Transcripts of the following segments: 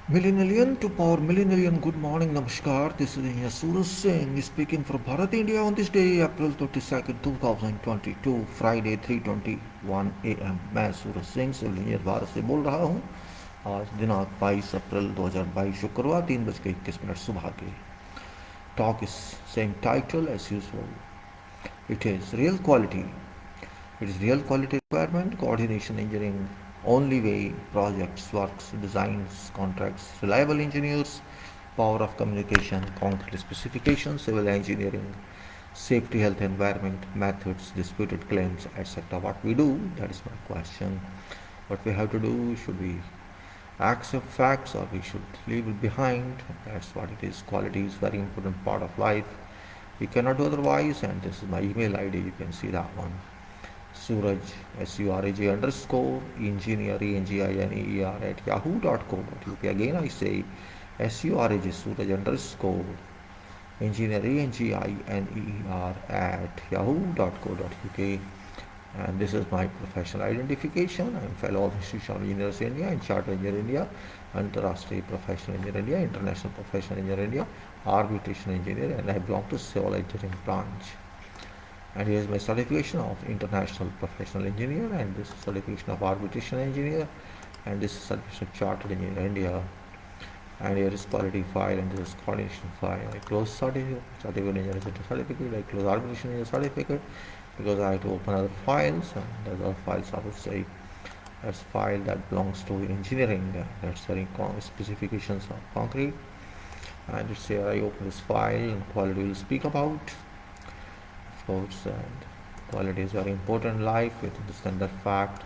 Millennium to power millennium. Good morning, namaskar. This is Engineer Suraj Singh speaking from Bharat, India on this day, April 22nd, 2022, Friday 3:21 a.m. मैं Suraj Singh civil engineer Bharat से बोल रहा हूँ. आज दिनांक 22 अप्रैल 2022 शुक्रवार 3:21 सुबह के. Talk is same title as usual. It is real quality. It is real quality requirement, coordination engineering, only way projects, works, designs, contracts, reliable engineers, power of communication, concrete specifications, civil engineering, safety, health, environment, methods, disputed claims, etc. What we do, that is my question. What we have to do, should we accept facts or we should leave it behind? That's what it is. Quality is very important part of life. We cannot do otherwise, and this is my email ID, you can see that one. Suraj, SURAJ underscore engineer, ENGINEER at yahoo.co.uk. Again I say SURAJ Suraj underscore engineer, ENGINEER at yahoo.co.uk. And this is my professional identification. I am fellow of Institution of Engineers India and Chartered Engineer India, Antarashtriya Professional Engineer India, International Professional Engineer India, Arbitration Engineer, and I belong to Civil Engineering branch. And here is my certification of International Professional Engineer, and this is certification of Arbitration Engineer, and this is certification of Chartered Engineer India. And here is quality file, and this is coordination file. I close certificate engineer certificate, I close arbitration engineer certificate because I have to open other files, and the other files I will say that's file that belongs to engineering, that's the specifications of concrete. And it's here I open this file, and quality will speak about. Of course, and quality is very important in life. We understand that fact.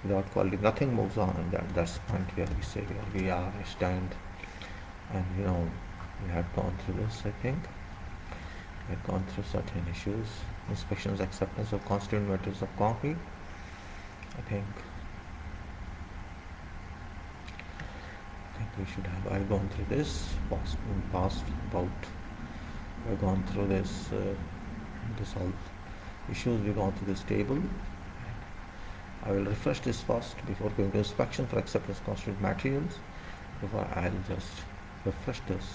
Without quality, nothing moves on, and that's the point where we say where we are, we stand. And we had gone through this, I think. We had gone through certain issues, inspections, acceptance of constituent materials of concrete. I think we should have. I've gone through this past about. I've gone through this all issues. We've gone through this table. I will refresh this first before going to inspection for acceptance of constituent materials. Before I'll just refresh this,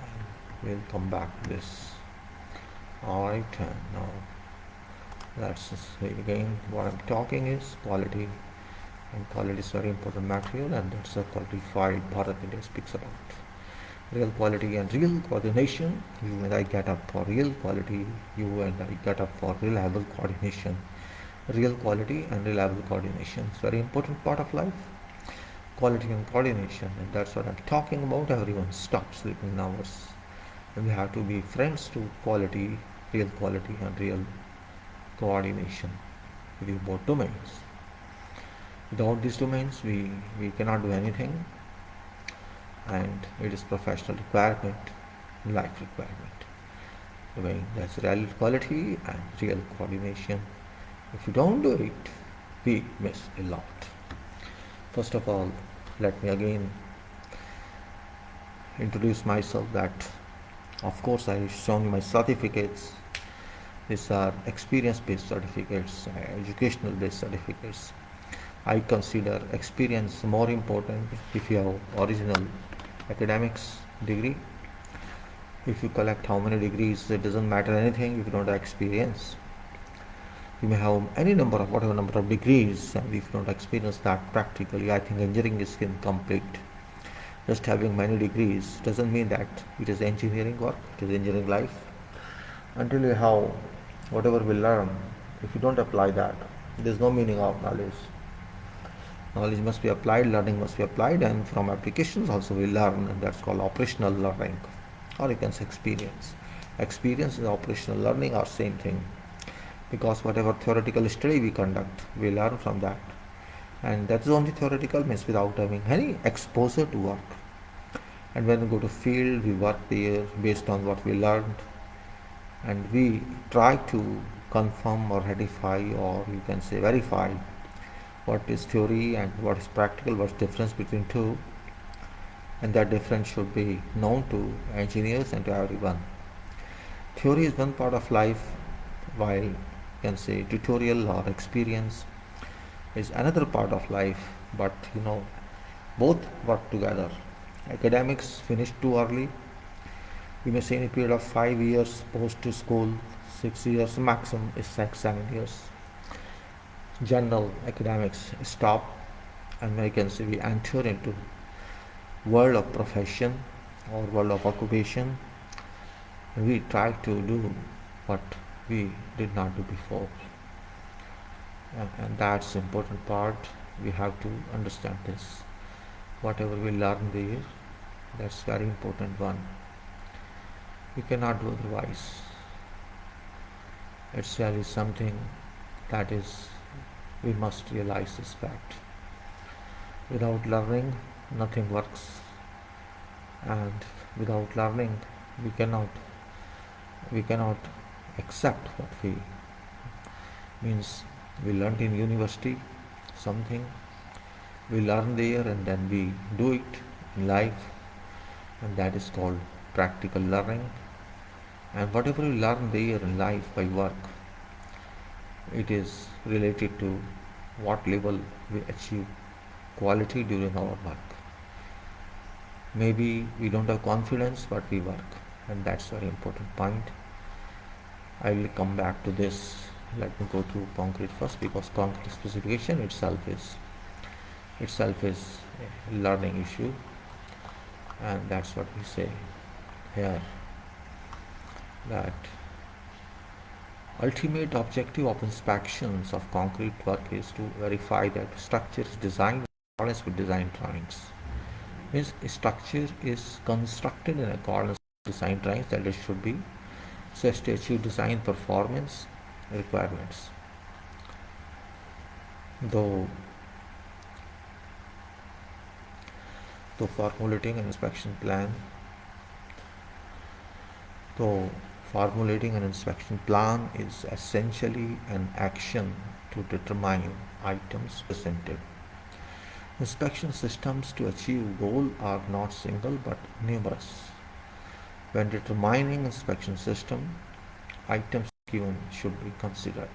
and we'll come back to this. Alright, and now let's see again. What I'm talking is quality, and quality is very important material, and that's a quality file Bharat India speaks about. Real quality and real coordination. You and I get up for real quality, you and I get up for reliable coordination. Real quality and reliable coordination is very important part of life. Quality and coordination, and that's what I'm talking about. Everyone stop sleeping hours, and we have to be friends to quality, real quality and real coordination with both domains. Without these domains, we cannot do anything, and it is professional requirement, life requirement. Domain, that's real quality and real coordination. If you don't do it, we miss a lot. First of all, let me again introduce myself. That of course I shown you my certificates. These are experience based certificates, educational based certificates. I consider experience more important. If you have original academics degree, if you collect how many degrees, it doesn't matter anything if you don't have experience. You may have any number of whatever number of degrees, and if you don't experience that practically, I think engineering is incomplete. Just having many degrees doesn't mean that it is engineering work, it is engineering life. Until you have whatever we learn, if you don't apply that, there's no meaning of knowledge. Knowledge must be applied, learning must be applied, and from applications also we learn, and that's called operational learning, or you can say experience. Experience and operational learning are same thing, because whatever theoretical study we conduct, we learn from that, and that is only theoretical, means without having any exposure to work. And when we go to field, we work there based on what we learned, and we try to confirm or ratify, or you can say verify, what is theory and what is practical, what's difference between two, and that difference should be known to engineers and to everyone. Theory is one part of life, while you can say tutorial or experience is another part of life. But Both work together. Academics finish too early. We may say in a period of 5 years post to school, 6 years maximum is 7 years. General academics stop, and we can say we enter into world of profession or world of occupation. We try to do what we did not do before, and that's the important part. We have to understand this. Whatever we learn there, that's very important one. We cannot do otherwise. It's really something that is, we must realize this fact. Without learning, nothing works, and without learning, we cannot accept what we means. We learned in university something, we learn there, and then we do it in life, and that is called practical learning. And whatever we learn there in life by work, it is related to what level we achieve quality during our work. Maybe we don't have confidence, but we work, and that's a very important point. I will come back to this. Let me go to concrete first, because concrete specification itself is a learning issue, and that's what we say here, that ultimate objective of inspections of concrete work is to verify that structure is designed in accordance with design drawings. Means structure is constructed in accordance with design drawings, that it should be so as to achieve design performance requirements. Though formulating an inspection plan, is essentially an action to determine items presented. Inspection systems to achieve goal are not single but numerous. When determining inspection system, items given should be considered.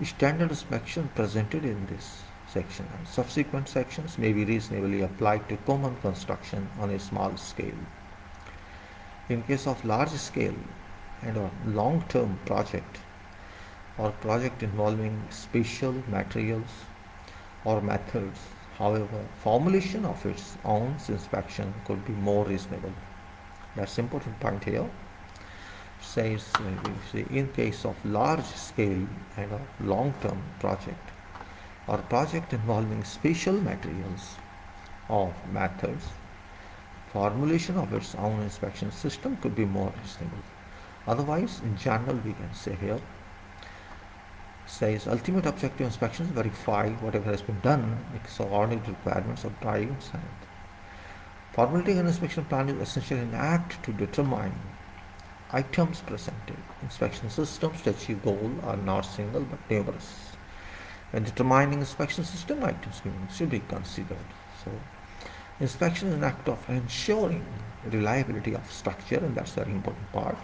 Standard inspection presented in this section and subsequent sections may be reasonably applied to common construction on a small scale. In case of large scale and a long-term project or project involving special materials or methods, however, formulation of its own inspection could be more reasonable. That's an important point here. Says in case of large scale and a long-term project or project involving special materials or methods, formulation of its own inspection system could be more reasonable. Otherwise, in general, we can say here, says ultimate objective inspections verify whatever has been done according to requirements of drawings, and formulating an inspection plan is essentially an act to determine items presented. Inspection systems to achieve goal are not single but numerous. When determining inspection system, items given should be considered. So, inspection is an act of ensuring reliability of structure, and that's a very important part.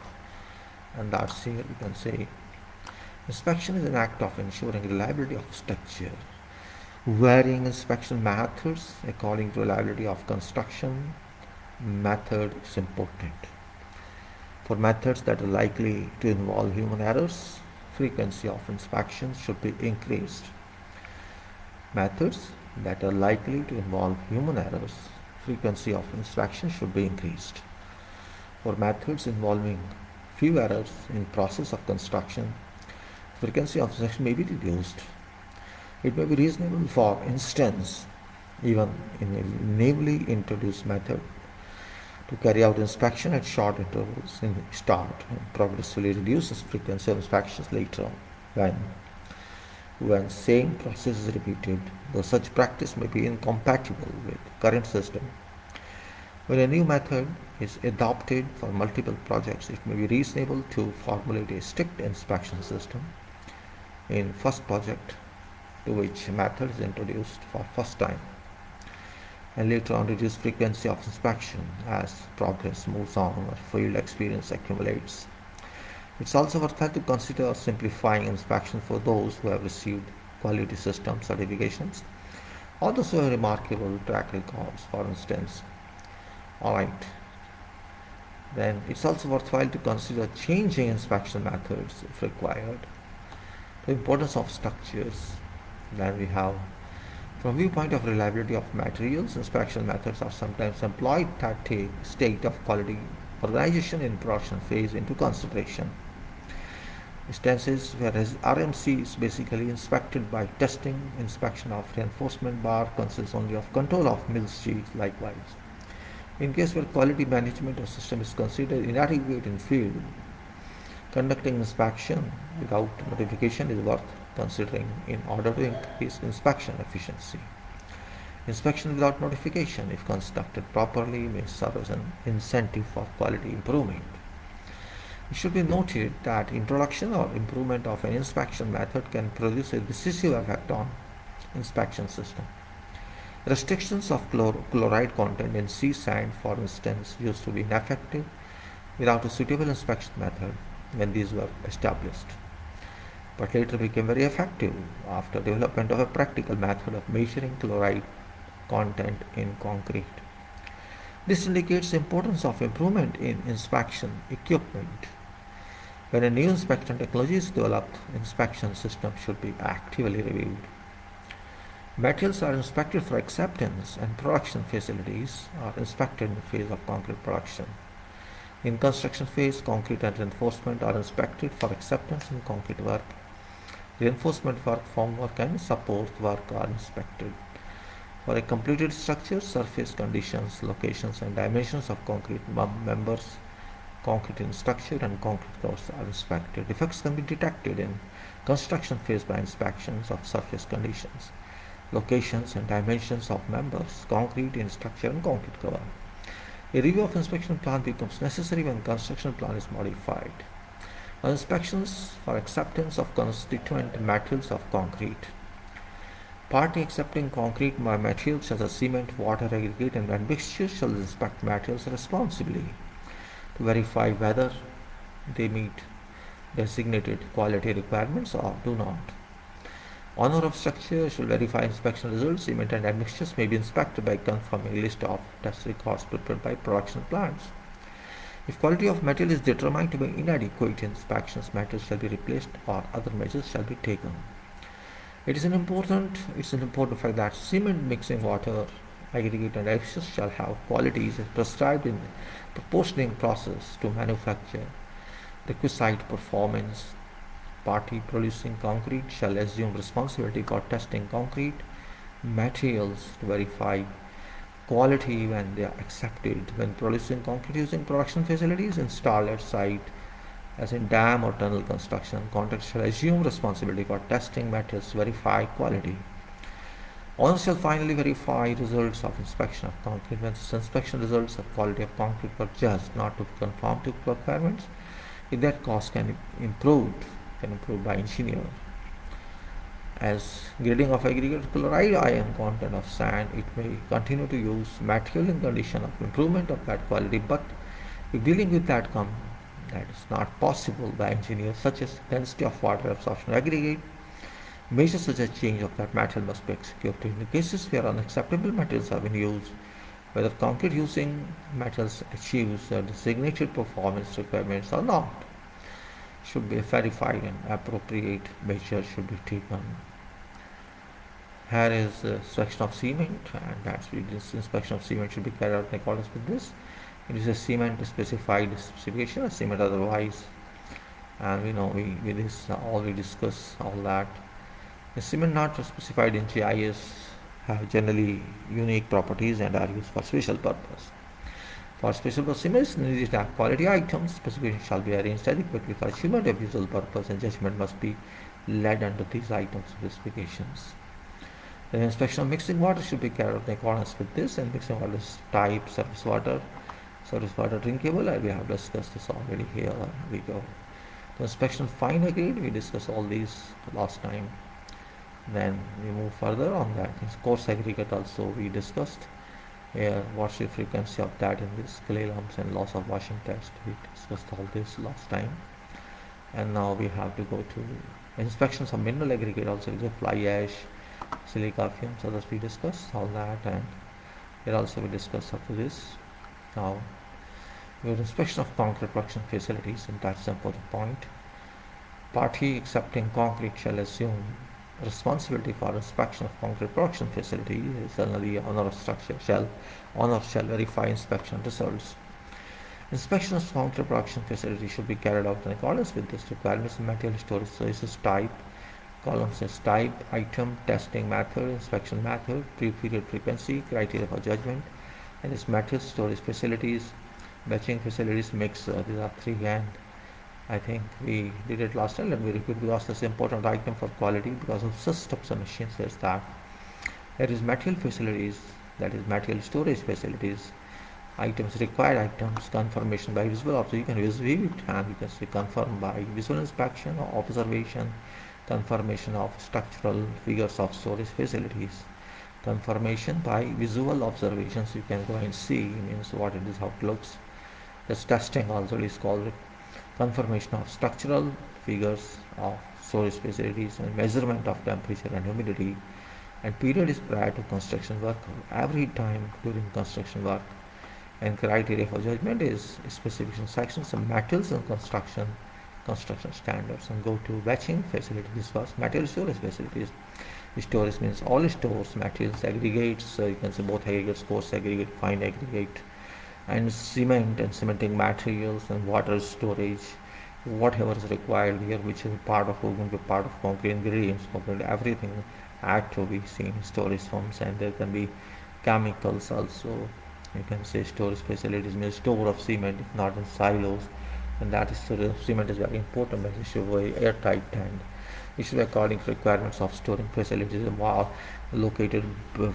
And that's here we can say inspection is an act of ensuring reliability of structure. Varying inspection methods according to reliability of construction method is important. For methods that are likely to involve human errors, frequency of inspections should be increased. Methods that are likely to involve human errors, frequency of inspection should be increased. For methods involving few errors in process of construction, frequency of inspection may be reduced. It may be reasonable, for instance, even in a newly introduced method, to carry out inspection at short intervals in start and progressively reduce the frequency of inspections later on when same process is repeated, though such practice may be incompatible with current system. When a new method is adopted for multiple projects, it may be reasonable to formulate a strict inspection system in first project to which method is introduced for first time, and later on reduce frequency of inspection as progress moves on or field experience accumulates. It's also worthwhile to consider simplifying inspection for those who have received quality system certifications Also remarkable track records, for instance. Alright, then it's also worthwhile to consider changing inspection methods if required. The importance of structures. Then we have, from viewpoint of reliability of materials, inspection methods are sometimes employed that take state of quality organization in production phase into consideration. Instances where RMC is basically inspected by testing, inspection of reinforcement bar consists only of control of mill sheets likewise. In case where quality management of system is considered inadequate in field, conducting inspection without notification is worth considering in order to increase inspection efficiency. Inspection without notification, if conducted properly, may serve as an incentive for quality improvement. It should be noted that introduction or improvement of an inspection method can produce a decisive effect on inspection system. Restrictions of chloride content in sea sand, for instance, used to be ineffective without a suitable inspection method when these were established, but later became very effective after development of a practical method of measuring chloride content in concrete. This indicates the importance of improvement in inspection equipment. When a new inspection technology is developed, inspection system should be actively reviewed. Materials are inspected for acceptance and production facilities are inspected in the phase of concrete production. In construction phase, concrete and reinforcement are inspected for acceptance in concrete work. Reinforcement work, formwork and support work are inspected. For a completed structure, surface conditions, locations and dimensions of concrete members, concrete in structure and concrete cores are inspected. Defects can be detected in construction phase by inspections of surface conditions, locations and dimensions of members, concrete in structure and concrete cover. A review of inspection plan becomes necessary when construction plan is modified. Inspections for acceptance of constituent materials of concrete. Party accepting concrete materials such as cement, water, aggregate and admixtures shall inspect materials responsibly to verify whether they meet designated quality requirements or do not. Owner of structure shall verify inspection results. Cement and admixtures may be inspected by confirming a list of test records prepared by production plants. If quality of material is determined to be inadequate, inspections materials shall be replaced or other measures shall be taken. It's an important fact that cement mixing water, aggregate and admixtures shall have qualities prescribed in the proportioning process to manufacture requisite performance. Party producing concrete shall assume responsibility for testing concrete materials to verify quality when they are accepted. When producing concrete using production facilities installed at site, as in dam or tunnel construction, contractor shall assume responsibility for testing materials to verify quality. Owner shall finally verify results of inspection of concrete. When inspection results of quality of concrete were judged not to conform to requirements, if that cost can improve by engineer. As grading of aggregate chloride ion content of sand, it may continue to use material in condition of improvement of that quality, but if dealing with that is not possible by engineers, such as density of water absorption aggregate, measures such as change of that material must be executed. In the cases where unacceptable materials have been used, whether concrete using materials achieves the designated performance requirements or not, should be verified and appropriate measures should be taken. Here is the inspection of cement, and that's this inspection of cement should be carried out in accordance with this. It is a cement specified specification, a cement otherwise, and we discuss all that. The cement not specified in GIS have generally unique properties and are used for special purpose. For special cements, these are quality items. Specification shall be arranged adequately for achievement of usual purpose, and judgment must be led under these items specifications. The inspection of mixing water should be carried out in accordance with this, and mixing water type, surface water drinkable, and we have discussed this already. Here we go. The inspection of fine aggregate, we discussed all these last time. Then we move further on that. Coarse aggregate also we discussed. Here, what's the frequency of that in this clay lumps and loss of washing test. We discussed all this last time. And now we have to go to inspections of mineral aggregate also. Is a fly ash, silica fumes, others we discussed all that, and here also we discussed up to this. Now, your inspection of concrete production facilities, and that's the important point. Party accepting concrete shall assume responsibility for inspection of concrete production facility. Similarly, owner of structure shall verify inspection results. Inspection of concrete production facility should be carried out in accordance with this requirements. Material storage services type, column says type, item, testing method, inspection method, period frequency, criteria for judgment, and its material storage facilities, batching facilities, mix. These are three, and I think we did it last time. Let me repeat because this is important item for quality because of systems and machines. Says that there is material facilities, that is material storage facilities, items, required items, confirmation by visual observation. You can view it and you can say confirm by visual inspection or observation, confirmation of structural figures of storage facilities, confirmation by visual observations. You can go and see means what it is, how it looks. This testing also is called confirmation of structural figures of storage facilities, and measurement of temperature and humidity, and period is prior to construction work, every time during construction work, and criteria for judgment is specification sections of materials and construction standards. And go to batching facilities first. Material storage facilities, storage means all stores, materials, aggregates, so you can say both aggregates, coarse aggregate, fine aggregate, and cement and cementing materials, and water storage, whatever is required here, which is part of going to be part of concrete ingredients, concrete everything had to be seen in storage forms. And there can be chemicals also. You can say storage facilities means store of cement, if not in silos, and that is cement is very important, but it should be airtight and it should be according to requirements of storing facilities. Wall located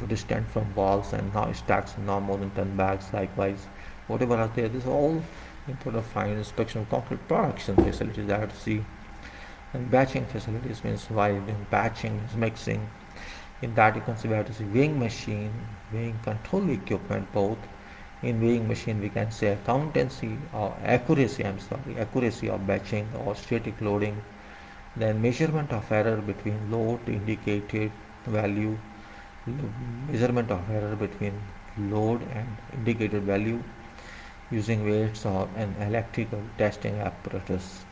distant from walls and now stacks no more than 10 bags. Likewise, whatever are there, this is all important. Fine inspection of concrete production facilities that I have to see. And batching facilities means while doing batching is mixing. In that you can see we have to see weighing machine, weighing control equipment both. In weighing machine we can say accountancy or accuracy, accuracy of batching or static loading. Then measurement of error between load indicated value, measurement of error between load and indicated value using weights or an electrical testing apparatus.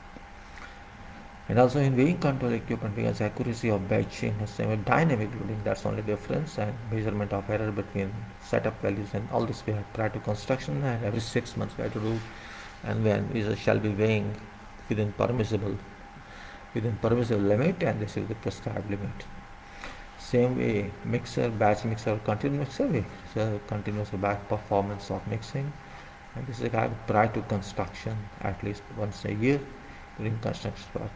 And also in weighing control equipment we have accuracy of batching, same dynamic loading, that's only difference, and measurement of error between setup values, and all this we have prior to construction and every 6 months we have to do. And when we shall be weighing within permissible limit, and this is the prescribed limit. Same way mixer, batch mixer, continuous mixer, continuous batch performance of mixing, and this is prior to construction at least once a year during construction work.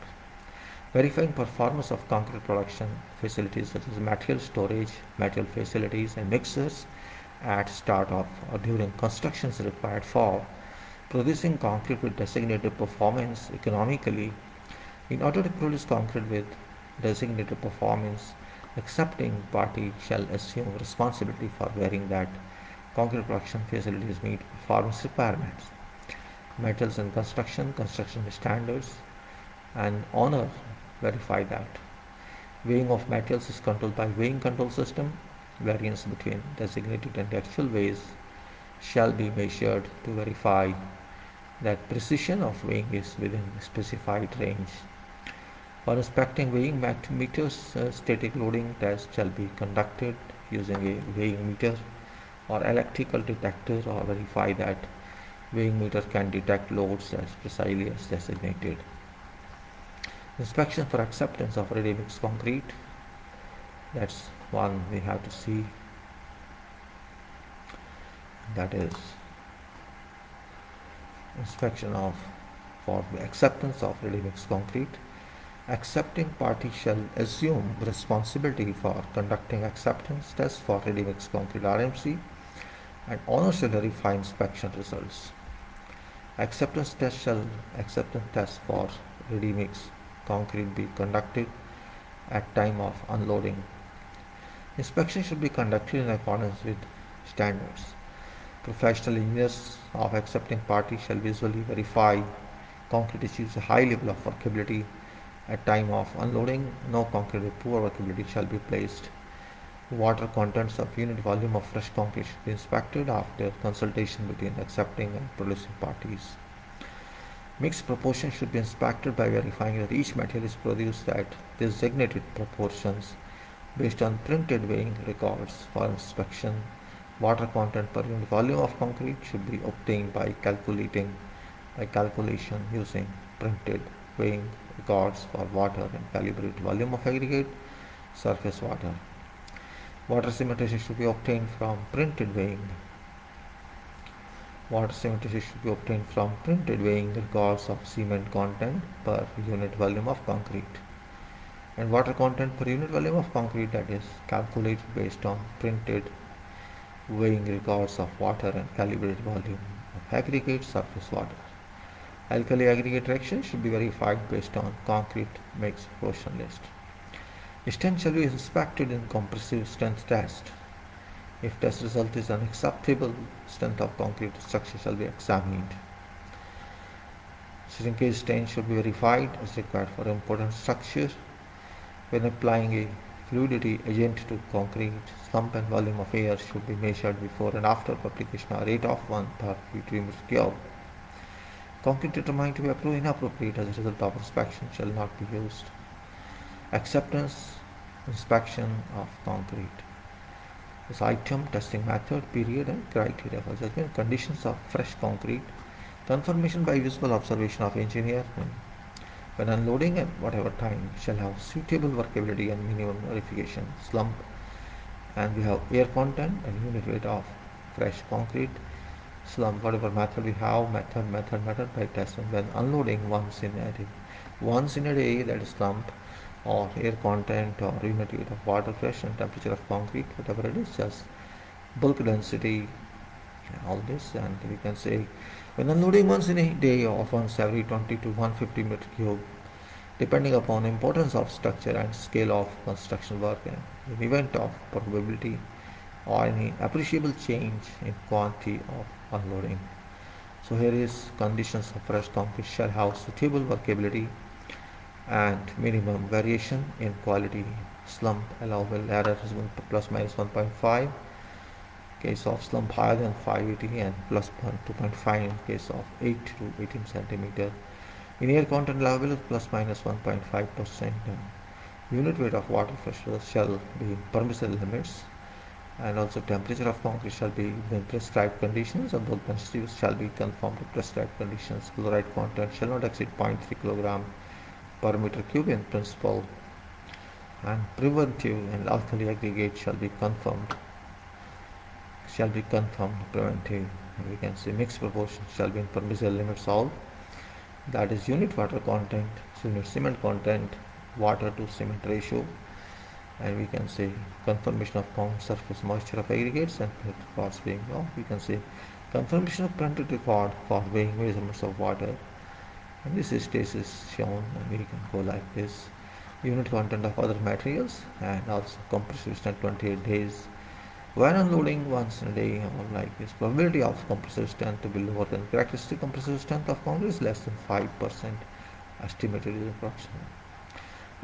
Verifying performance of concrete production facilities such as material storage, material facilities, and mixers at start of or during construction is required for producing concrete with designated performance economically. In order to produce concrete with designated performance, accepting party shall assume responsibility for verifying that concrete production facilities meet performance requirements. Metals and construction standards, and owner verify that. Weighing of materials is controlled by weighing control system. Variance between designated and actual weighs shall be measured to verify that precision of weighing is within specified range. For inspecting weighing meters, static loading test shall be conducted using a weighing meter or electrical detector, or verify that weighing meter can detect loads as precisely as designated. Inspection for acceptance of ready-mix concrete, that's one we have to see, that is inspection of for the acceptance of ready-mix concrete. Accepting party shall assume responsibility for conducting acceptance tests for ready-mix concrete RMC, and owner shall verify inspection results. Acceptance test for ready-mix concrete be conducted at time of unloading. Inspection should be conducted in accordance with standards. Professional engineers of accepting party shall visually verify concrete achieves a high level of workability. At time of unloading, no concrete with poor workability shall be placed. Water contents of unit volume of fresh concrete should be inspected after consultation between accepting and producing parties. Mixed proportion should be inspected by verifying that each material is produced at designated proportions based on printed weighing records. For inspection, water content per unit volume of concrete should be obtained by calculation using printed weighing records for water and calibrate volume of aggregate surface water. Water cementation should be obtained from printed weighing. Water cementation should be obtained from printed weighing records of cement content per unit volume of concrete. And water content per unit volume of concrete, that is calculated based on printed weighing records of water and calibrated volume of aggregate surface water. Alkali aggregate reaction should be verified based on concrete mix proportion list. Strength shall be inspected in compressive strength test. If test result is unacceptable, strength of concrete structure shall be examined. Shrinkage strength should be verified as required for important structure. When applying a fluidity agent to concrete, slump and volume of air should be measured before and after application at rate of 1 per meter cube. Concrete determined to be inappropriate as a result of inspection shall not be used. Acceptance inspection of concrete. This item, testing method, period and criteria for judgment. Conditions of fresh concrete. Confirmation by visual observation of engineer when unloading at whatever time shall have suitable workability and minimum verification. Slump, and we have air content and unit weight of fresh concrete. Slump, whatever method we have, method by test, and when unloading once in a day, that is slump, or air content or unit weight of water pressure and temperature of concrete, whatever it is, just bulk density, all this. And we can say when unloading once in a day or once every 20 to 150 meter cube, depending upon importance of structure and scale of construction work, and in event of probability or any appreciable change in quantity of unloading. So here is conditions of fresh concrete shall have suitable workability and minimum variation in quality. Slump allowable error is plus minus 1.5. Case of slump higher than 580 and plus 2.5 in case of 8 to 18 centimeter. In air content level is plus minus 1.5%. Unit weight of water pressure shall be in permissible limits, and also temperature of concrete shall be within prescribed conditions, and bulk density shall be conformed to prescribed conditions. Chloride content shall not exceed 0.3 kg per meter cube in principle, and preventive and alkali aggregate shall be confirmed preventive. We can say mixed proportion shall be in permissible limits all, that is unit water content, unit cement content, water to cement ratio, and we can say confirmation of count surface moisture of aggregates and records being wrong. We can say confirmation of printed record for weighing measurements of water, and this stage is shown, and we can go like this. Unit content of other materials, and also compressive strength 28 days. When unloading once in a day, or like this, probability of compressive strength to be lower than characteristic compressive strength of concrete is less than 5%, estimated is approximate.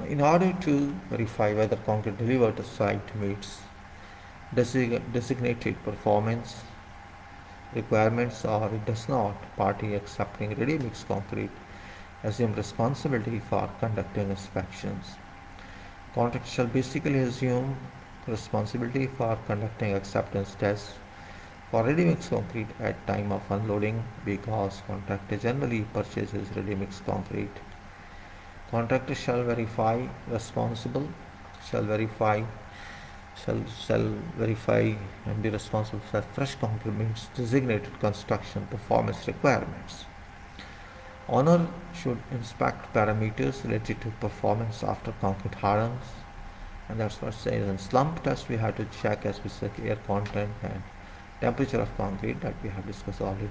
In order to verify whether concrete delivered to site meets designated performance requirements or it does not, party accepting ready-mix concrete assume responsibility for conducting inspections. Contractor shall basically assume responsibility for conducting acceptance tests for ready-mix concrete at time of unloading, because contractor generally purchases ready-mix concrete. Contractor shall verify and be responsible for fresh concrete meets designated construction performance requirements. Owner should inspect parameters related to performance after concrete hardens, and that's what it says. In slump test we have to check as specific air content and temperature of concrete that we have discussed already,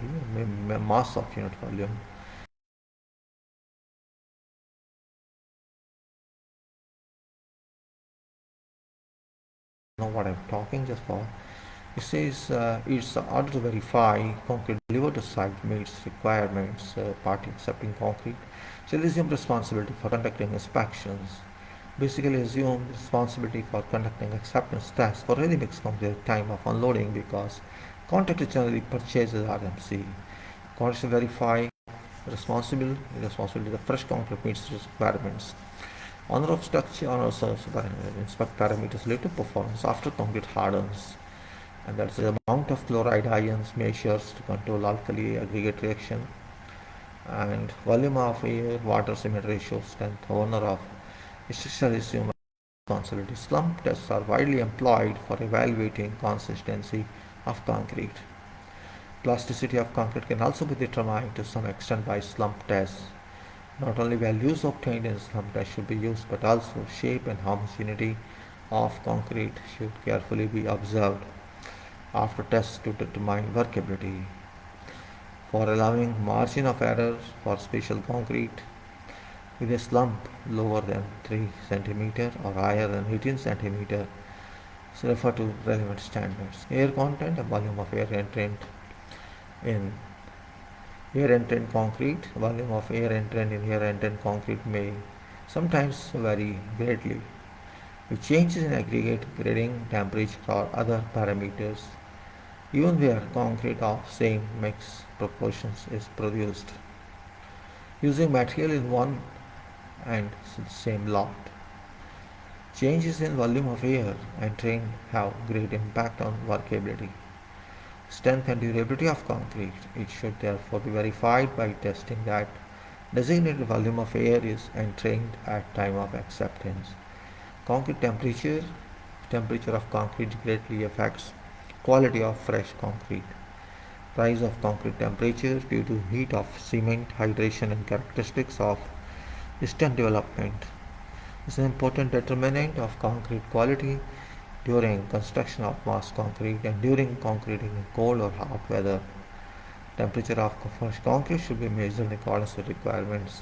mass of unit volume. Know what I'm talking just for. It says it's in order to verify concrete delivered to site meets requirements, party accepting concrete shall assume responsibility for conducting inspections. basically assume responsibility for conducting acceptance tests for ready mix concrete at time of unloading because contractor generally purchases RMC. Contractor verify responsibility the fresh concrete meets requirements. Honor of structure, honors of inspect parameters related to performance after concrete hardens. And that's the amount of chloride ions measures to control alkali aggregate reaction and volume of air water cement ratio strength. Owner of structural assume responsibility. Slump tests are widely employed for evaluating consistency of concrete. Plasticity of concrete can also be determined to some extent by slump tests. Not only values obtained in slump tests should be used, but also shape and homogeneity of concrete should carefully be observed after tests to determine workability. For allowing margin of error for special concrete with a slump lower than 3 cm or higher than 18 cm, so refer to relevant standards. Air content and volume of in air entrant concrete, volume of air entrant in air entrant concrete may sometimes vary greatly with changes in aggregate grading, temperature or other parameters, even where concrete of same mix proportions is produced. Using material in one and same lot. Changes in volume of air entering have great impact on workability. Strength and durability of concrete. It should therefore be verified by testing that designated volume of air is entrained at time of acceptance. Concrete temperature of concrete greatly affects quality of fresh concrete. Rise of concrete temperature due to heat of cement, hydration and characteristics of stent development is an important determinant of concrete quality during construction of mass concrete and during concreting in cold or hot weather. Temperature of fresh concrete should be measured in accordance with requirements.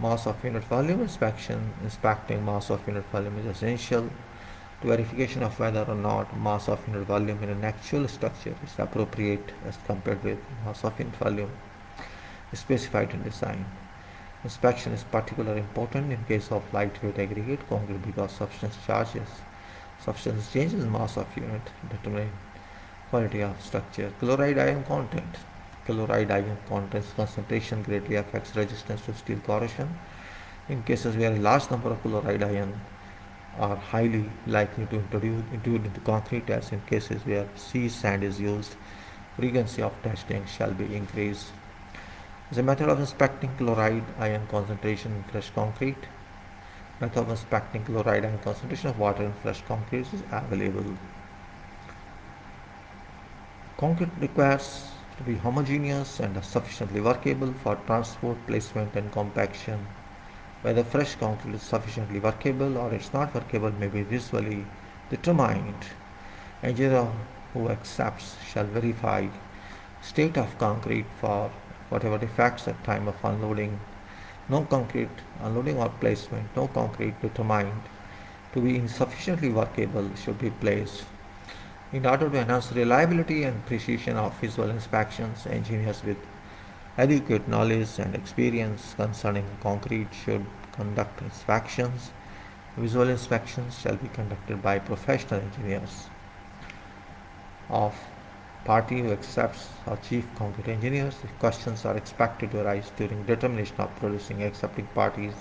Mass of unit volume inspection. Inspecting mass of unit volume is essential to verification of whether or not mass of unit volume in an actual structure is appropriate as compared with mass of unit volume specified in design. Inspection is particularly important in case of lightweight aggregate concrete because substance changes mass of unit determine quality of structure. Chloride ion content. Chloride ion content's concentration greatly affects resistance to steel corrosion. In cases where a large number of chloride ion are highly likely to intrude into concrete, as in cases where sea sand is used, frequency of testing shall be increased. As a method of inspecting chloride ion concentration in fresh concrete, method of inspecting chloride ion concentration of water in fresh concrete is available. Concrete requires to be homogeneous and sufficiently workable for transport, placement and compaction. Whether fresh concrete is sufficiently workable or it's not workable may be visually determined. Engineer who accepts shall verify state of concrete for whatever defects at time of unloading. No concrete unloading or placement, no concrete determined to be insufficiently workable should be placed. In order to enhance reliability and precision of visual inspections, engineers with adequate knowledge and experience concerning concrete should conduct inspections. Visual inspections shall be conducted by professional engineers of party who accepts or chief concrete engineers. If questions are expected to arise during determination of producing accepting parties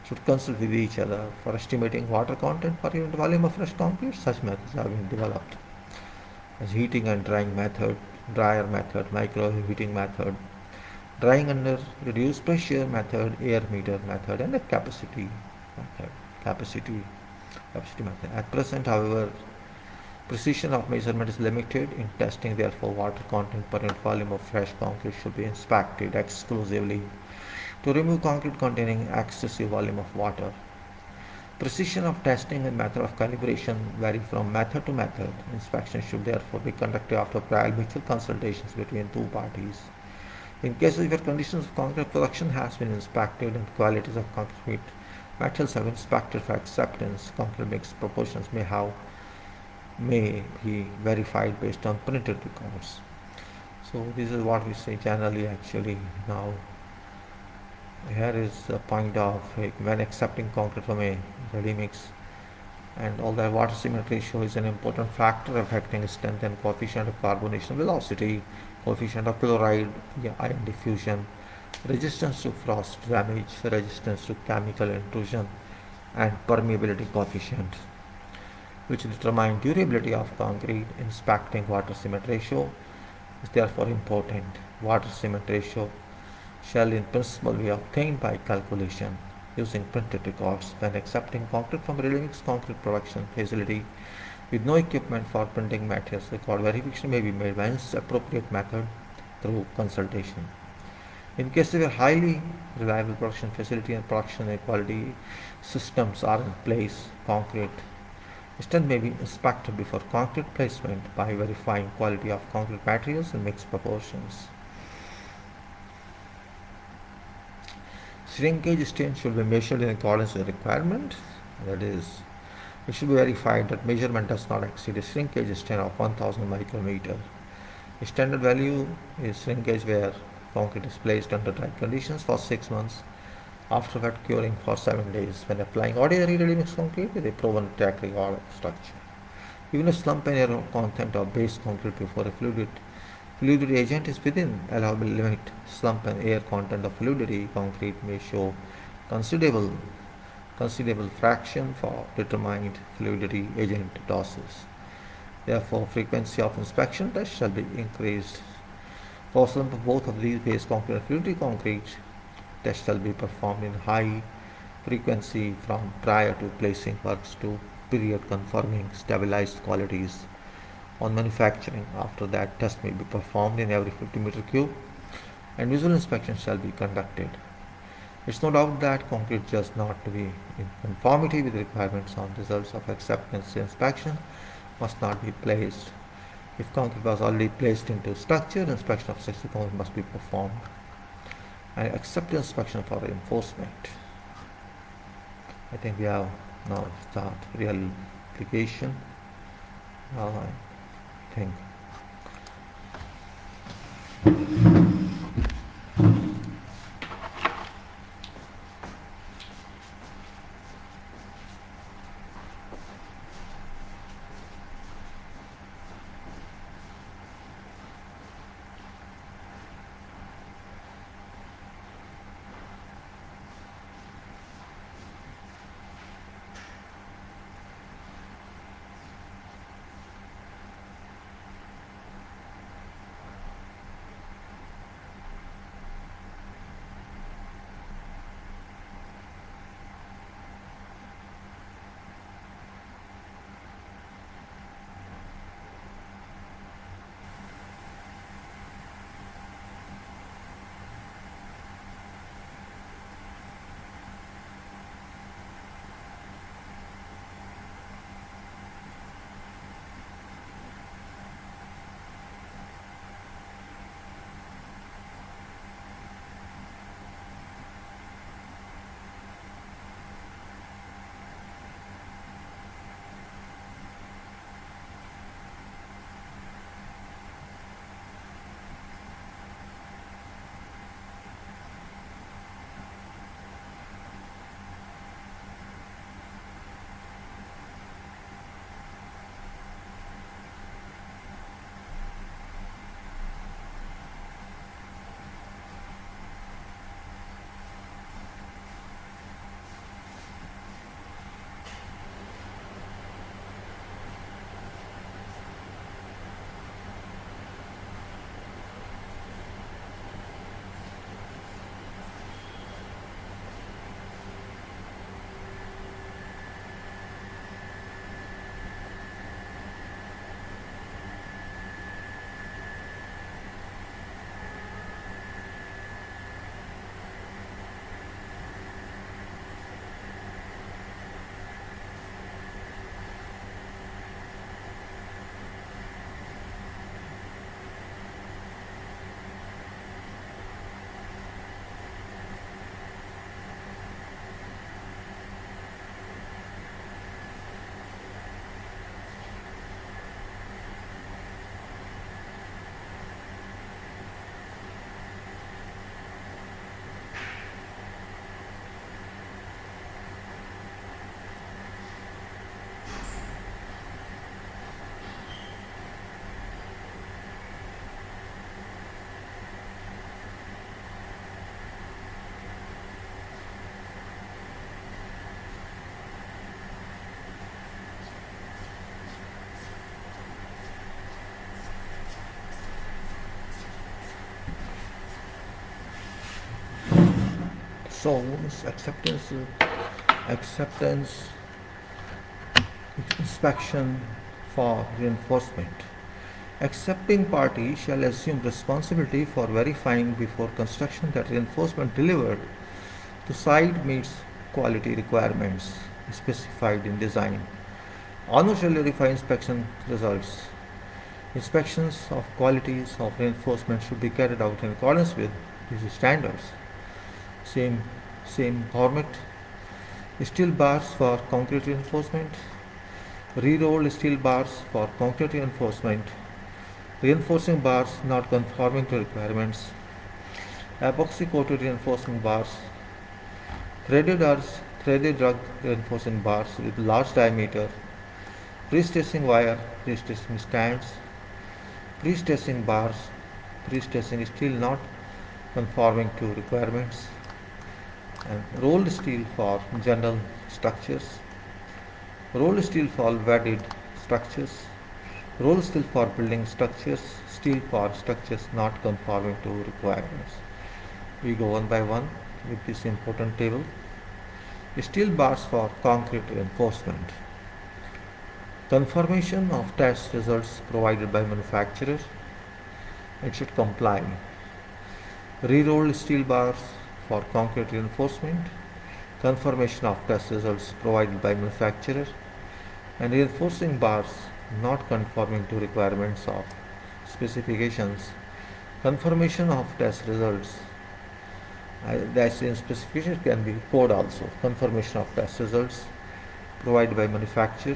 should consult with each other for estimating water content per unit volume of fresh concrete. Such methods have been developed as heating and drying method, dryer method, micro heating method, drying under reduced pressure method, air meter method, and a method. Capacity, capacity method. At present, however, precision of measurement is limited in testing, therefore water content per unit volume of fresh concrete should be inspected exclusively to remove concrete containing excessive volume of water. Precision of testing and method of calibration vary from method to method. Inspection should therefore be conducted after prior mutual consultations between two parties. In cases where conditions of concrete production has been inspected and qualities of concrete materials have been inspected for acceptance, concrete mix proportions may be verified based on printed records. So this is what we say generally actually now. Here is the point of when accepting concrete from a ready mix. And although water cement ratio is an important factor affecting strength and coefficient of carbonation velocity, coefficient of chloride, ion diffusion, resistance to frost damage, resistance to chemical intrusion, and permeability coefficient, which determine durability of concrete. Inspecting water cement ratio is therefore important. Water cement ratio shall in principle be obtained by calculation using printed records. When accepting concrete from ready-mix concrete production facility with no equipment for printing materials, record verification may be made by its appropriate method through consultation. In cases where highly reliable production facility and production equality systems are in place, concrete strength may be inspected before concrete placement by verifying quality of concrete materials and mixed proportions. Shrinkage strength should be measured in accordance with the requirement. That is, it should be verified that measurement does not exceed a shrinkage strength of 1000 micrometer. A standard value is shrinkage where concrete is placed under dry conditions for 6 months, after wet curing for 7 days. When applying ordinary ready-mix concrete with a proven track record of structure, even a slump and air content of base concrete before a fluidity agent is within allowable limit, slump and air content of fluidity concrete may show considerable considerable fraction for determined fluidity agent doses. Therefore, frequency of inspection tests shall be increased. For slump of both of these base concrete and fluidity concrete, tests shall be performed in high frequency from prior to placing works to period confirming stabilized qualities on manufacturing. After that, test may be performed in every 50 meter cube and visual inspection shall be conducted. It's no doubt that concrete does not to be in conformity with requirements on results of acceptance inspection must not be placed. If concrete was already placed into structure, inspection of such concrete must be performed and acceptance inspection for enforcement. I think we have now start real application. I think So acceptance inspection for reinforcement. Accepting party shall assume responsibility for verifying before construction that reinforcement delivered to site meets quality requirements specified in design. Owner shall verify inspection results. Inspections of qualities of reinforcement should be carried out in accordance with these standards. Same, same format. Steel bars for concrete reinforcement. Re-rolled steel bars for concrete reinforcement. Reinforcing bars not conforming to requirements. Epoxy coated reinforcement bars. Threaded rug reinforcing bars with large diameter. Pre-stressing wire, pre-stressing stands. Pre-stressing bars, pre-stressing steel not conforming to requirements, and rolled steel for general structures, rolled steel for welded structures, rolled steel for building structures, steel for structures not conforming to requirements. We go one by one with this important table. Steel bars for concrete reinforcement. Confirmation of test results provided by manufacturer. It should comply. Re-rolled steel bars for concrete reinforcement. Confirmation of test results provided by manufacturer. And reinforcing bars not conforming to requirements of specifications. Confirmation of test results. That's in specification can be code also. Confirmation of test results provided by manufacturer.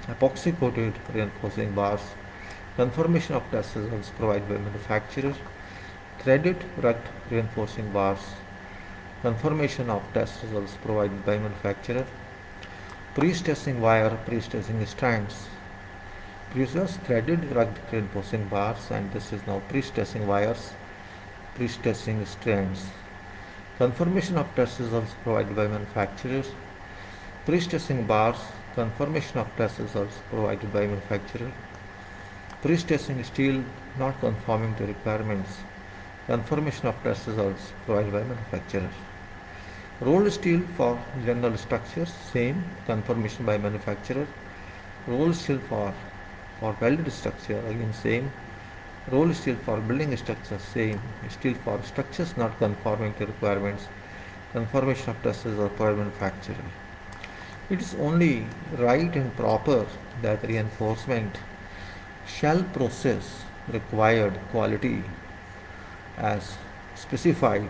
Epoxy coated reinforcing bars. Confirmation of test results provided by manufacturer. Threaded rugged reinforcing bars. Confirmation of test results provided by manufacturer. Pre-stressing wire, pre-stressing strands. Previous threaded rugged reinforcing bars, and this is now pre-stressing wires, pre-stressing strands. Confirmation of test results provided by manufacturers. Pre-stressing bars. Confirmation of test results provided by manufacturer. Pre-stressing steel not conforming to requirements. Confirmation of test results provided by manufacturer. Rolled steel for general structures, same, confirmation by manufacturer. Rolled steel for welded structure, again same. Rolled steel for building structures, same. Steel for structures not conforming to requirements. Confirmation of test results provided by manufacturer. It is only right and proper that reinforcement shall process required quality as specified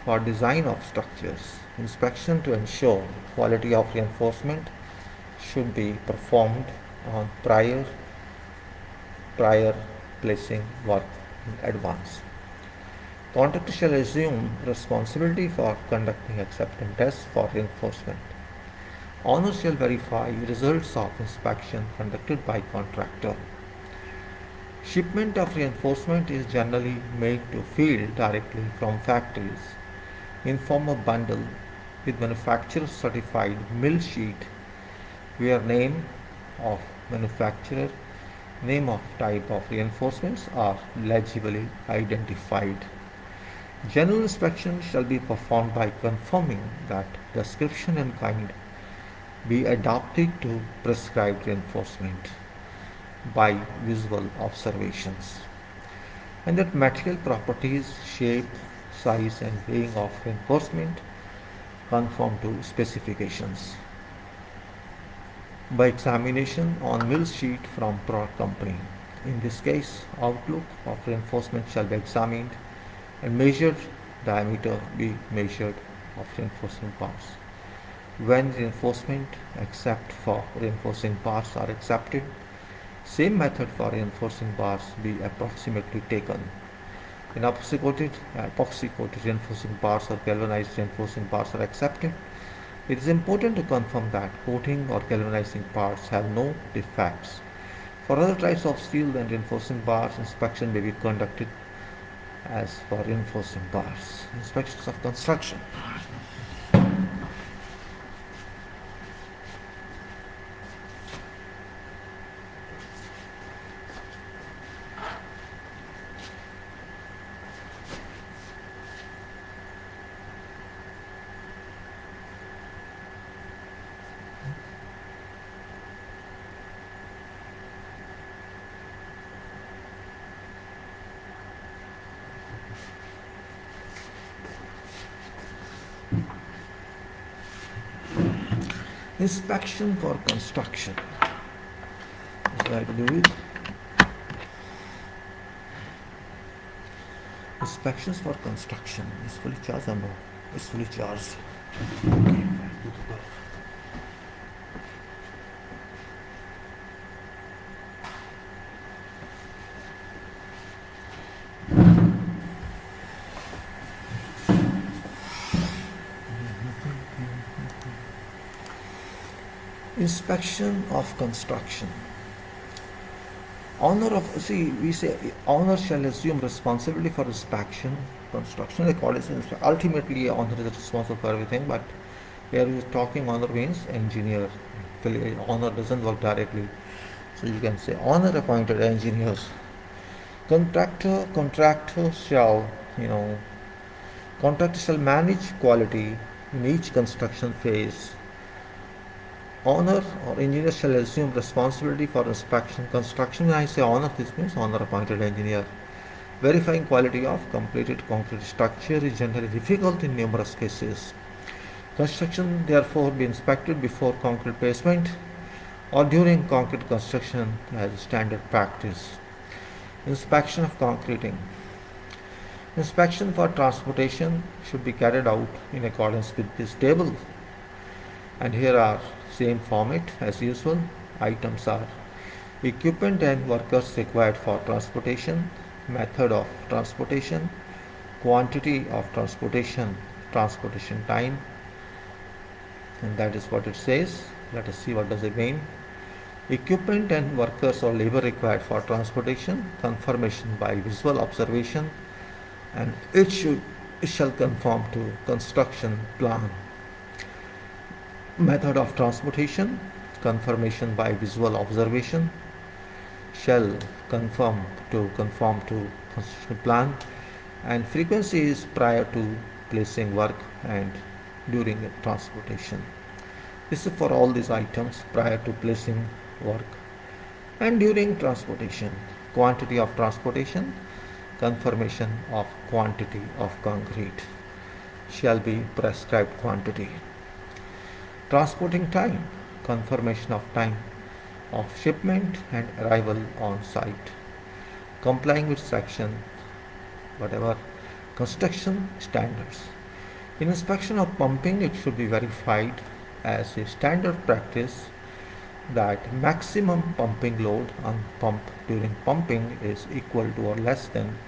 for design of structures. Inspection to ensure quality of reinforcement should be performed on prior placing work in advance. Contractor shall assume responsibility for conducting acceptance tests for reinforcement. Owner shall verify results of inspection conducted by contractor. Shipment of reinforcement is generally made to field directly from factories in form of bundle with manufacturer certified mill sheet where name of manufacturer, name of type of reinforcements are legibly identified. General inspection shall be performed by confirming that description and kind be adapted to prescribed reinforcement by visual observations, and that material properties, shape, size and weighing of reinforcement conform to specifications. By examination on mill sheet from product company. In this case, outlook of reinforcement shall be examined and measured diameter be measured of reinforcing bars. When reinforcement except for reinforcing bars are accepted, same method for reinforcing bars be approximately taken. When epoxy coated reinforcing bars or galvanized reinforcing bars are accepted, it is important to confirm that coating or galvanizing parts have no defects. For other types of steel than reinforcing bars, inspection may be conducted as for reinforcing bars. Inspections of construction. Inspection for construction. Is that to do with inspections for construction? Is fully charged or no? It's fully charged. Okay. Inspection of construction. We say owner shall assume responsibility for inspection, construction. They call it ultimately owner is responsible for everything, but here we are talking owner means engineer. Owner doesn't work directly, so you can say owner appointed engineers. Contractor shall manage quality in each construction phase. Owner or engineer shall assume responsibility for inspection. Construction, when I say owner, this means owner appointed engineer. Verifying quality of completed concrete structure is generally difficult in numerous cases. Construction therefore be inspected before concrete placement or during concrete construction as standard practice. Inspection of concreting. Inspection for transportation should be carried out in accordance with this table. And here are same format as usual. Items are equipment and workers required for transportation, method of transportation, quantity of transportation, transportation time, and that is what it says. Let us see what does it mean. Equipment and workers or labor required for transportation, confirmation by visual observation, and it shall conform to construction plan. Method of transportation, confirmation by visual observation, shall conform to construction plan, and frequency is prior to placing work and during transportation. This is for all these items prior to placing work and during transportation. Quantity of transportation, confirmation of quantity of concrete, shall be prescribed quantity. Transporting time, confirmation of time of shipment and arrival on site. Complying with section whatever construction standards. In inspection of pumping, it should be verified as a standard practice that maximum pumping load on pump during pumping is equal to or less than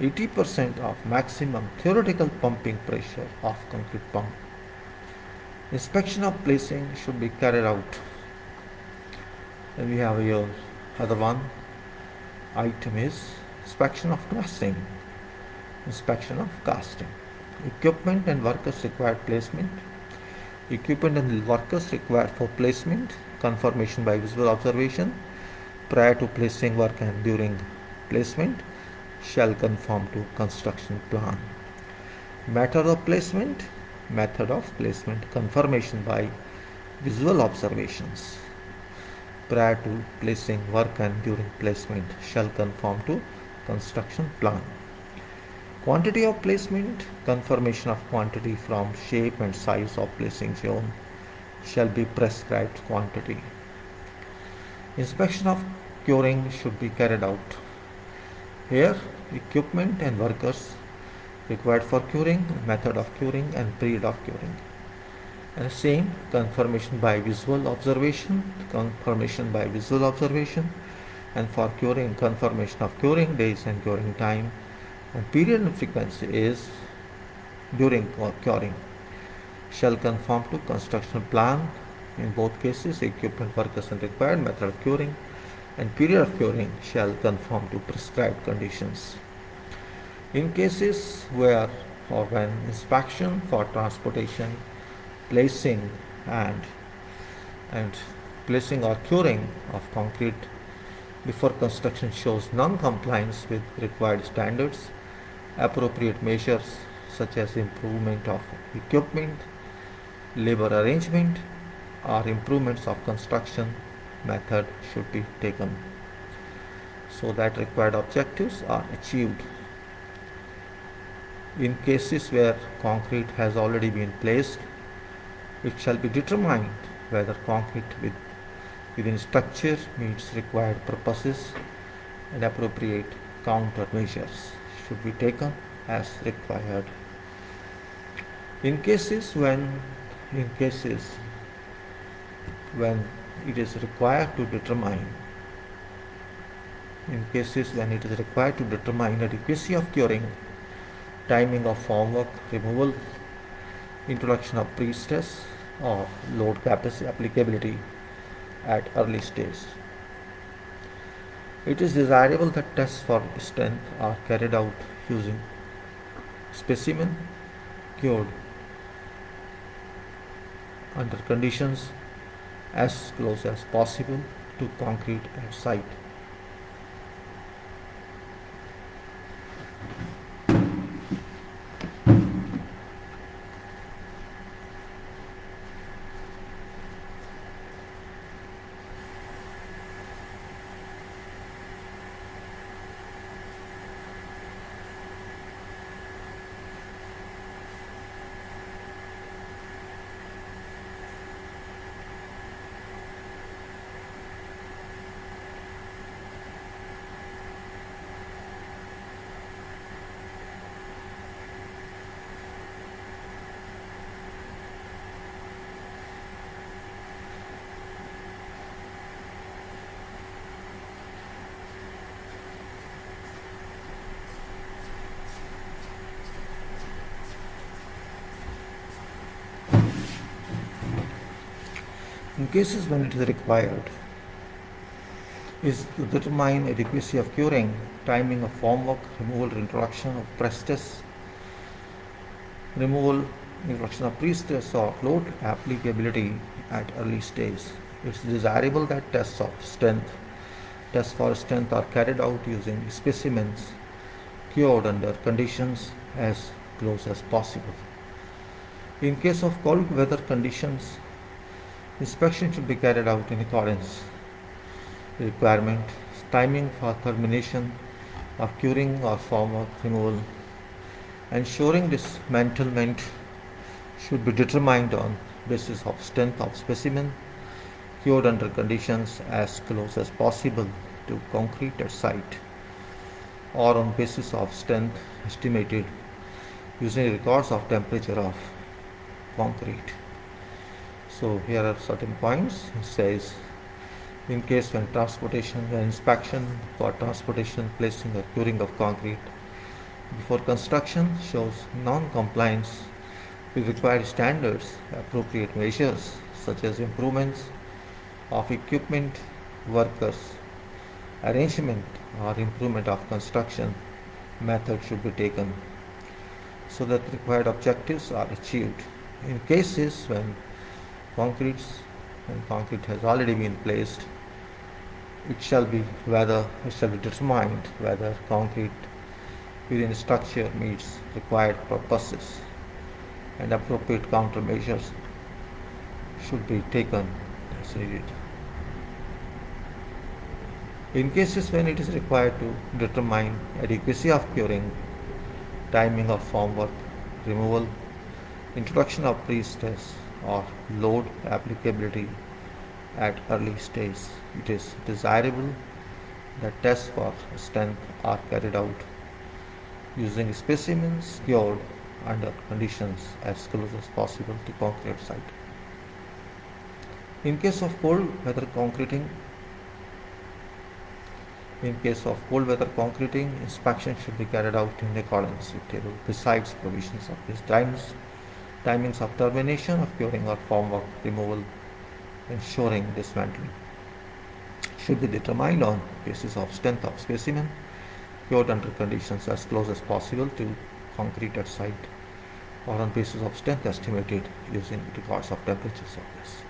80% of maximum theoretical pumping pressure of concrete pump. Inspection of placing should be carried out. Then we have here other one item is inspection of casting. Inspection of casting. Equipment and workers required placement. Equipment and workers required for placement, confirmation by visual observation prior to placing work and during placement shall conform to construction plan. Method of placement, confirmation by visual observations prior to placing work and during placement shall conform to construction plan. Quantity of placement, confirmation of quantity from shape and size of placing zone shall be prescribed quantity. Inspection of curing should be carried out. Here, equipment and workers required for curing, method of curing and period of curing. And same confirmation by visual observation, and for curing, confirmation of curing days and curing time, and period and frequency is during curing shall conform to construction plan. In both cases, equipment, workers and required, method of curing and period of curing shall conform to prescribed conditions. In cases where or when inspection for transportation, placing and placing or curing of concrete before construction shows non-compliance with required standards, appropriate measures such as improvement of equipment, labor arrangement, or improvements of construction method should be taken so that required objectives are achieved. In cases where concrete has already been placed, it shall be determined whether concrete within structure meets required purposes and appropriate countermeasures should be taken as required. In cases when it is required to determine adequacy of curing, timing of formwork removal, introduction of pre-stress or load capacity applicability at early stage. It is desirable that tests for strength are carried out using specimen cured under conditions as close as possible to concrete at site. In cases when it is required is to determine adequacy of curing, timing of formwork, removal, introduction of pre-stress, introduction of pre-stress or load applicability at early stage. It is desirable that tests for strength are carried out using specimens cured under conditions as close as possible. In case of cold weather conditions, inspection should be carried out in accordance with requirement. Timing for termination of curing or formwork removal. Ensuring dismantlement should be determined on basis of strength of specimen cured under conditions as close as possible to concrete at site, or on basis of strength estimated using records of temperature of concrete. So here are certain points. It says in case when inspection for transportation, placing or curing of concrete before construction shows non-compliance with required standards, appropriate measures such as improvements of equipment, workers, arrangement or improvement of construction method should be taken so that required objectives are achieved. In cases when concrete has already been placed, it shall be determined whether concrete within structure meets required purposes and appropriate countermeasures should be taken as needed. In cases when it is required to determine adequacy of curing, timing of formwork removal, introduction of pre-stress or load applicability at early stage, it is desirable that tests for strength are carried out using specimens cured under conditions as close as possible to concrete site. In case of cold weather concreting, inspection should be carried out in accordance with table besides provisions of these timings of termination of curing or formwork removal, ensuring dismantling should be determined on basis of strength of specimen cured under conditions as close as possible to concrete at site, or on basis of strength estimated using records of temperatures of this.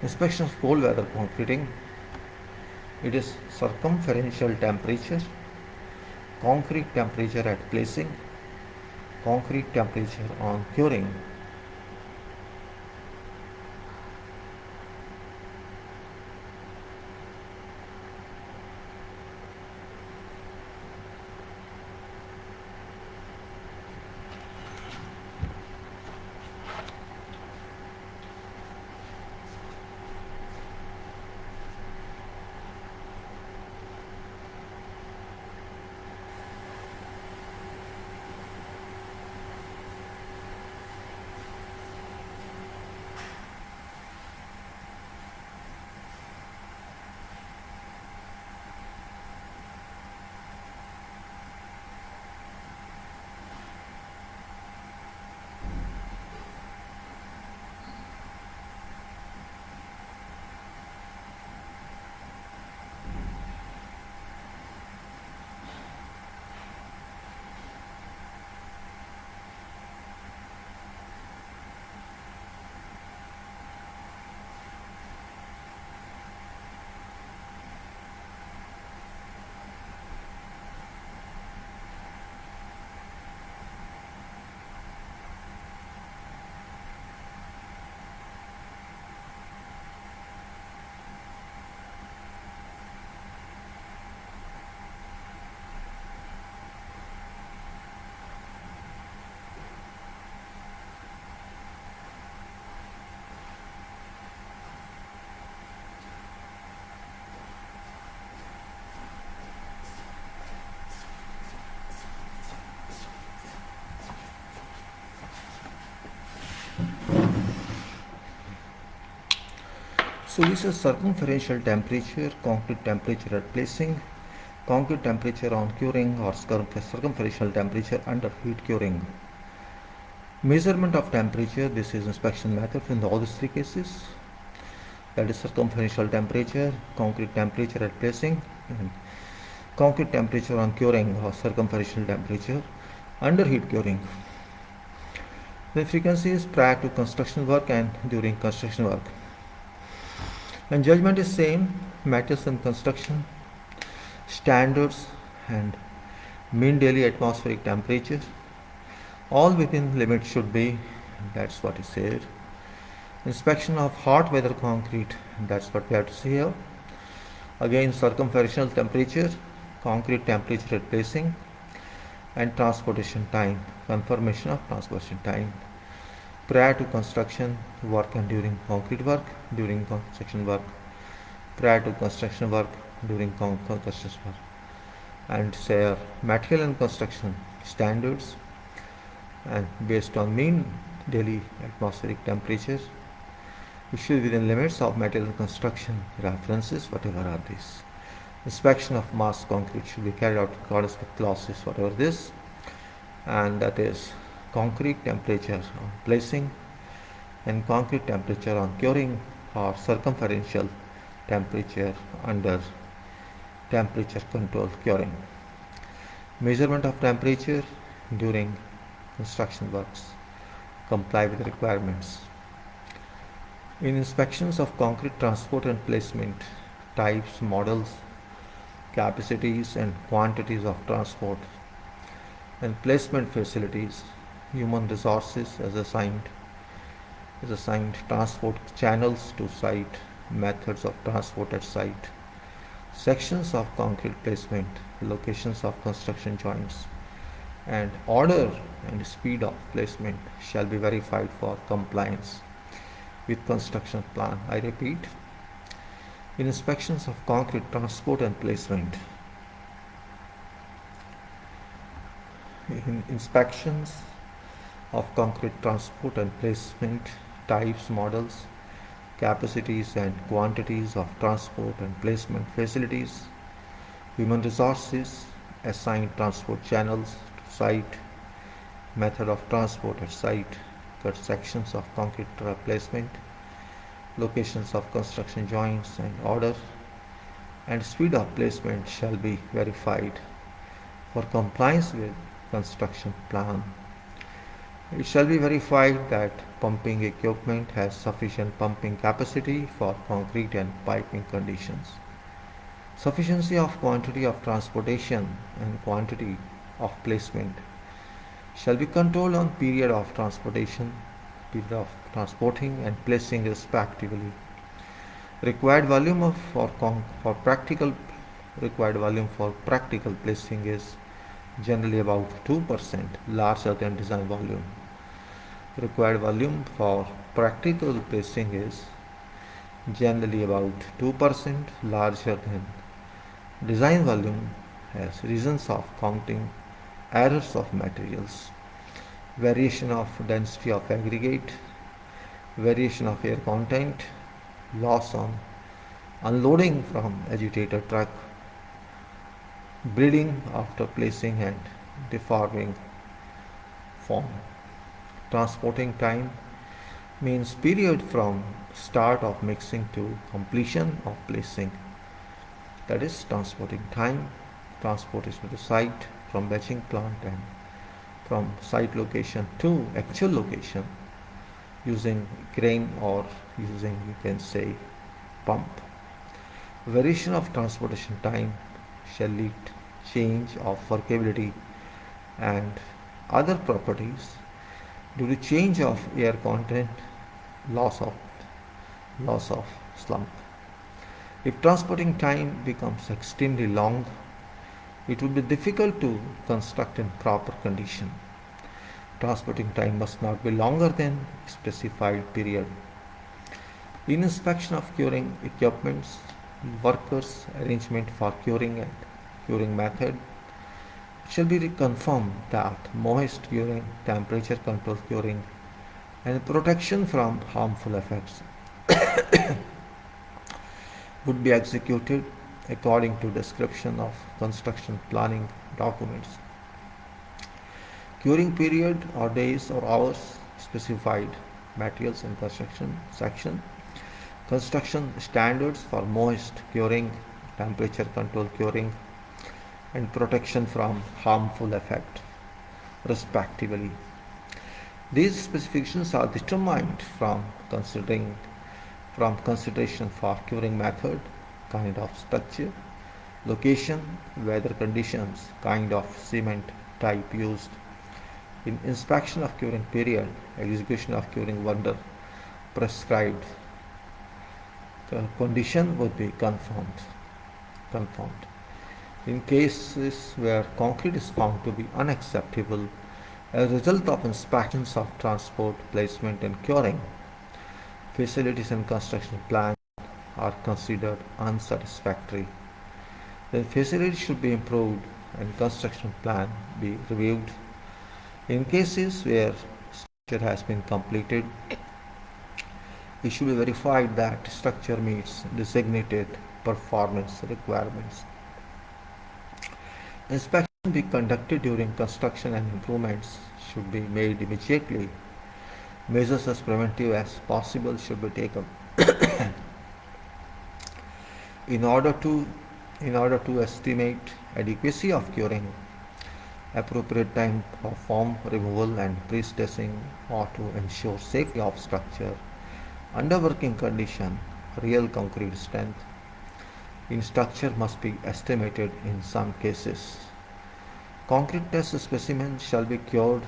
Inspection of cold weather concreting, it is circumferential temperature, concrete temperature at placing, concrete temperature on curing, So this is circumferential temperature, concrete temperature at placing, concrete temperature on curing, or circumferential temperature under heat curing. Measurement of temperature, this is inspection method in all these three cases. That is circumferential temperature, concrete temperature at placing, and concrete temperature on curing, or circumferential temperature under heat curing. The frequency is prior to construction work and during construction work. And judgment is same, matters in construction, standards and mean daily atmospheric temperature. All within limit should be, that's what is said. Inspection of hot weather concrete, that's what we have to see here. Again, circumferential temperature, concrete temperature at placing, and transportation time, confirmation of transportation time prior to construction work and during concrete work, during construction work, prior to construction work, during construction work, and say material and construction standards, and based on mean daily atmospheric temperature, issued within limits of material construction references, whatever are these. Inspection of mass concrete should be carried out in accordance with clauses, whatever this, and that is concrete temperature on placing and concrete temperature on curing, or circumferential temperature under temperature control curing. Measurement of temperature during construction works, comply with the requirements. In inspections of concrete transport and placement, types, models, capacities and quantities of transport and placement facilities, human resources is assigned transport channels to site, methods of transport at site, sections of concrete placement, locations of construction joints, and order and speed of placement shall be verified for compliance with construction plan. I repeat, in inspections of concrete transport and placement, in inspections of concrete transport and placement, types, models, capacities and quantities of transport and placement facilities, human resources, assigned transport channels to site, method of transport at site, cut sections of concrete placement, locations of construction joints and order, and speed of placement shall be verified for compliance with construction plan. It shall be verified that pumping equipment has sufficient pumping capacity for concrete and piping conditions. Sufficiency of quantity of transportation and quantity of placement shall be controlled on period of transportation, period of transporting and placing respectively. Required volume for practical placing is generally about 2% larger than design volume. Required volume for practical placing is generally about 2% larger than design volume as reasons of counting errors of materials, variation of density of aggregate, variation of air content, loss on unloading from agitator truck, bleeding after placing and deforming form. Transporting time means period from start of mixing to completion of placing. That is transporting time. Transportation to site from batching plant and from site location to actual location using crane or using, you can say, pump. Variation of transportation time shall lead change of workability and other properties due to change of air content, loss of slump. If transporting time becomes extremely long, it will be difficult to construct in proper condition. Transporting time must not be longer than specified period. In inspection of curing equipments, workers' arrangement for curing and curing method, it shall be confirmed that moist curing, temperature control curing, and protection from harmful effects would be executed according to description of construction planning documents. Curing period or days or hours specified. Materials and construction section. Construction standards for moist curing, temperature control curing, and protection from harmful effect, respectively. These specifications are determined from consideration for curing method, kind of structure, location, weather conditions, kind of cement type used. In inspection of curing period, execution of curing under prescribed condition would be confirmed. In cases where concrete is found to be unacceptable as a result of inspections of transport, placement and curing, facilities and construction plans are considered unsatisfactory. The facility should be improved and construction plan be reviewed. In cases where structure has been completed, it should be verified that structure meets designated performance requirements. Inspection be conducted during construction and improvements should be made immediately. Measures as preventive as possible should be taken. in order to estimate adequacy of curing, appropriate time for form removal and pre-stressing, or to ensure safety of structure under working condition, real concrete strength in structure must be estimated in some cases. Concrete test specimens shall be cured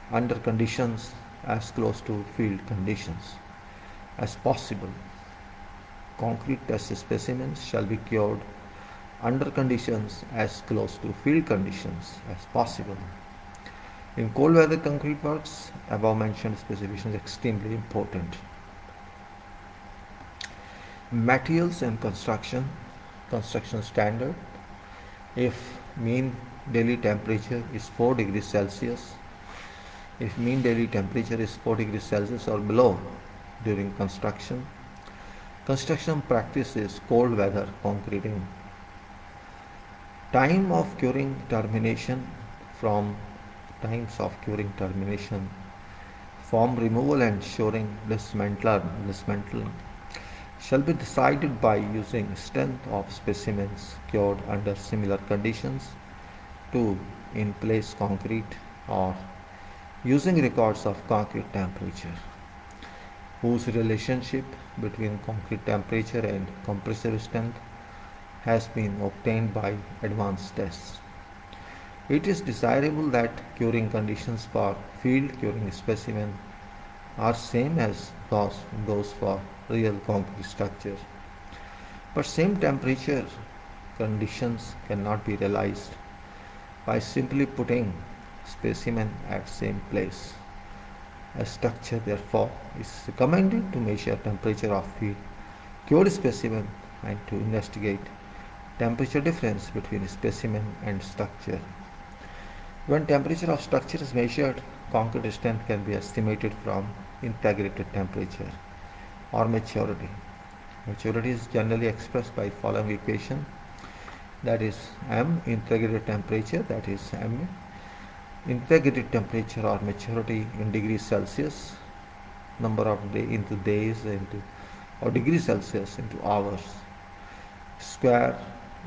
under conditions as close to field conditions as possible. Concrete test specimens shall be cured under conditions as close to field conditions as possible. In cold weather concrete works, above mentioned specification is extremely important. Materials and construction standard. If mean daily temperature is 4 degrees Celsius, if mean daily temperature is 4 degrees Celsius or below during construction practice is cold weather concreting. Time of curing termination. From times of curing termination, form removal and shoring dismantling shall be decided by using strength of specimens cured under similar conditions to in place concrete, or using records of concrete temperature whose relationship between concrete temperature and compressive strength has been obtained by advanced tests. It is desirable that curing conditions for field curing specimen are same as those for real concrete structure, but same temperature conditions cannot be realized by simply putting specimen at same place. A structure therefore is recommended to measure temperature of field cured specimen and to investigate temperature difference between specimen and structure. When temperature of structure is measured, concrete strength can be estimated from integrated temperature or maturity. Maturity is generally expressed by following equation, that is M integrated temperature, that is M integrated temperature or maturity in degrees Celsius, number of into days or degrees Celsius into hours. Square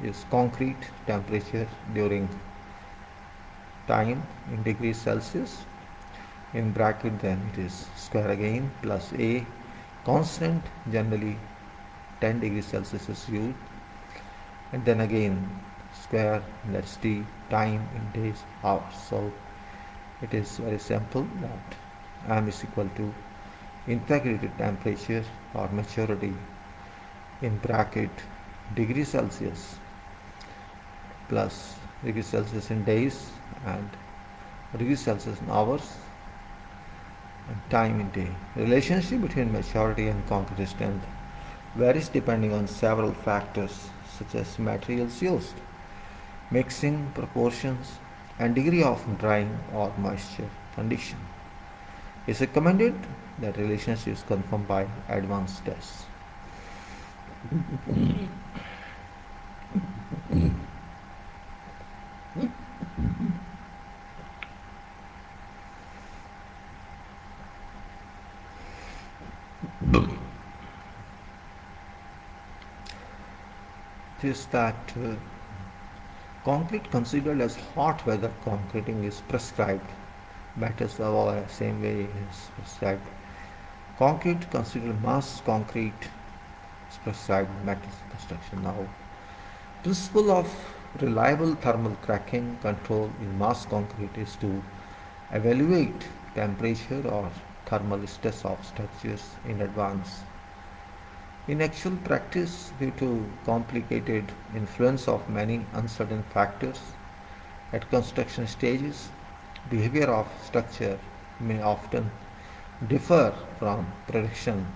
is concrete temperature during time in degrees Celsius. In bracket then it is square again plus A constant, generally 10 degrees Celsius is used, and then again square, that's T, time in days, hours. So it is very simple that M is equal to integrated temperature or maturity in bracket degrees Celsius plus degrees Celsius in days and degrees Celsius in hours and time in day. Relationship between maturity and concrete strength varies depending on several factors such as materials used, mixing proportions, and degree of drying or moisture condition. It is recommended that relationship is confirmed by advanced tests. is that concrete considered as hot weather concreting is prescribed. Matters the same way is prescribed. Concrete considered mass concrete is prescribed metal construction. Now, principle of reliable thermal cracking control in mass concrete is to evaluate temperature or thermal stress of structures in advance. In actual practice, due to complicated influence of many uncertain factors at construction stages, behavior of structure may often differ from prediction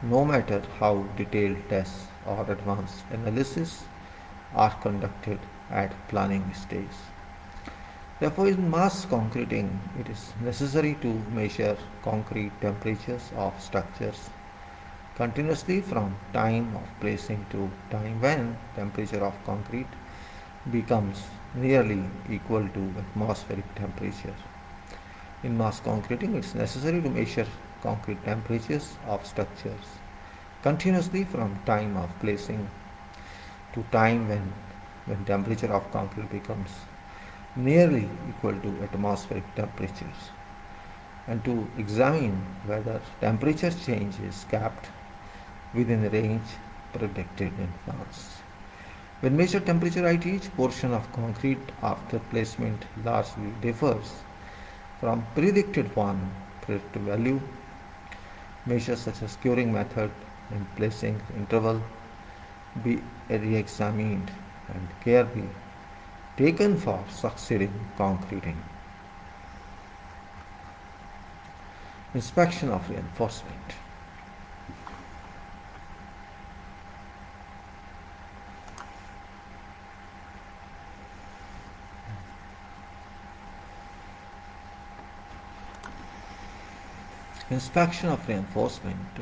no matter how detailed tests or advanced analysis are conducted at planning stage. Therefore, in mass concreting, it is necessary to measure concrete temperatures of structures continuously from time of placing to time when temperature of concrete becomes nearly equal to atmospheric temperature. In mass concreting, it is necessary to measure concrete temperatures of structures continuously from time of placing to time when temperature of concrete becomes nearly equal to atmospheric temperatures, and to examine whether temperature change is kept within the range predicted in advance. When measured temperature at each portion of concrete after placement largely differs from predicted value, measures such as curing method and placing interval be re-examined and care be taken for succeeding concreting. Inspection of reinforcement. Inspection of reinforcement.